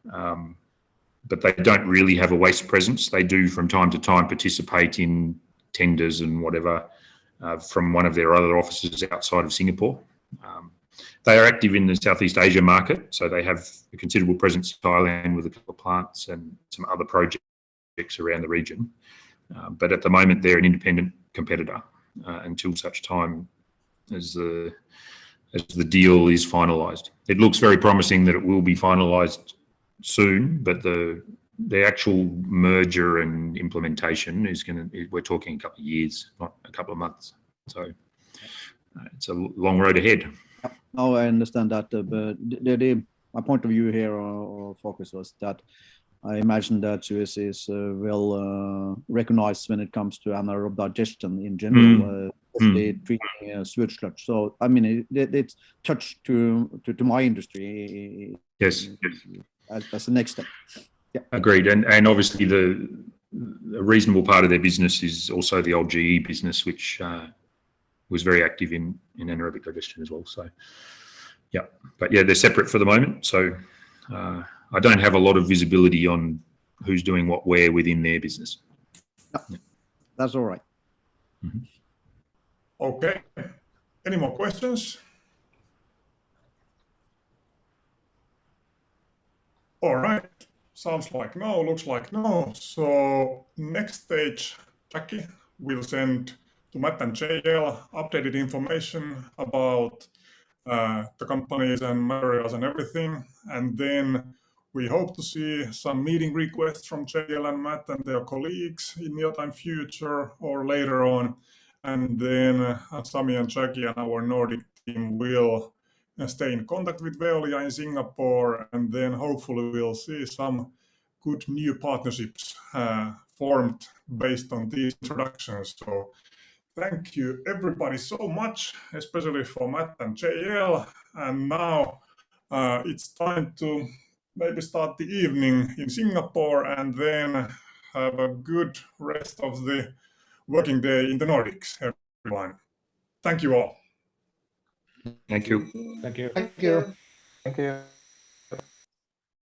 But they don't really have a waste presence. They do from time to time participate in tenders and whatever from one of their other offices outside of Singapore. They are active in the Southeast Asia market, so they have a considerable presence in Thailand with a couple of plants and some other projects around the region. But at the moment, they're an independent competitor until such time as the deal is finalised. It looks very promising that it will be finalised soon, but the actual merger and implementation is we're talking a couple of years, not a couple of months. So it's a long road ahead. Oh, I understand that, but my point of view here or focus was that I imagine that Suez is well recognized when it comes to anaerobic digestion in general, treating sewage sludge. So I mean, it's touched to my industry. Yes. As the next step. Yeah. Agreed, and obviously a reasonable part of their business is also the old GE business, which was very active in anaerobic digestion as well. So yeah, but yeah, they're separate for the moment. So I don't have a lot of visibility on who's doing what where within their business. Yeah. That's all right. Mm-hmm. Okay. Any more questions? All right. Sounds like no, looks like no. So next stage, Jackie will send to Matt and JL updated information about the companies and materials and everything. And then we hope to see some meeting requests from JL and Matt and their colleagues in near-time future or later on. And then Sami and Jackie and our Nordic team will stay in contact with Veolia in Singapore, and then hopefully we'll see some good new partnerships formed based on these introductions. So thank you everybody so much, especially for Matt and JL. And now it's time to maybe start the evening in Singapore and then have a good rest of the working day in the Nordics, everyone. Thank you all. Thank you. Thank you. Thank you.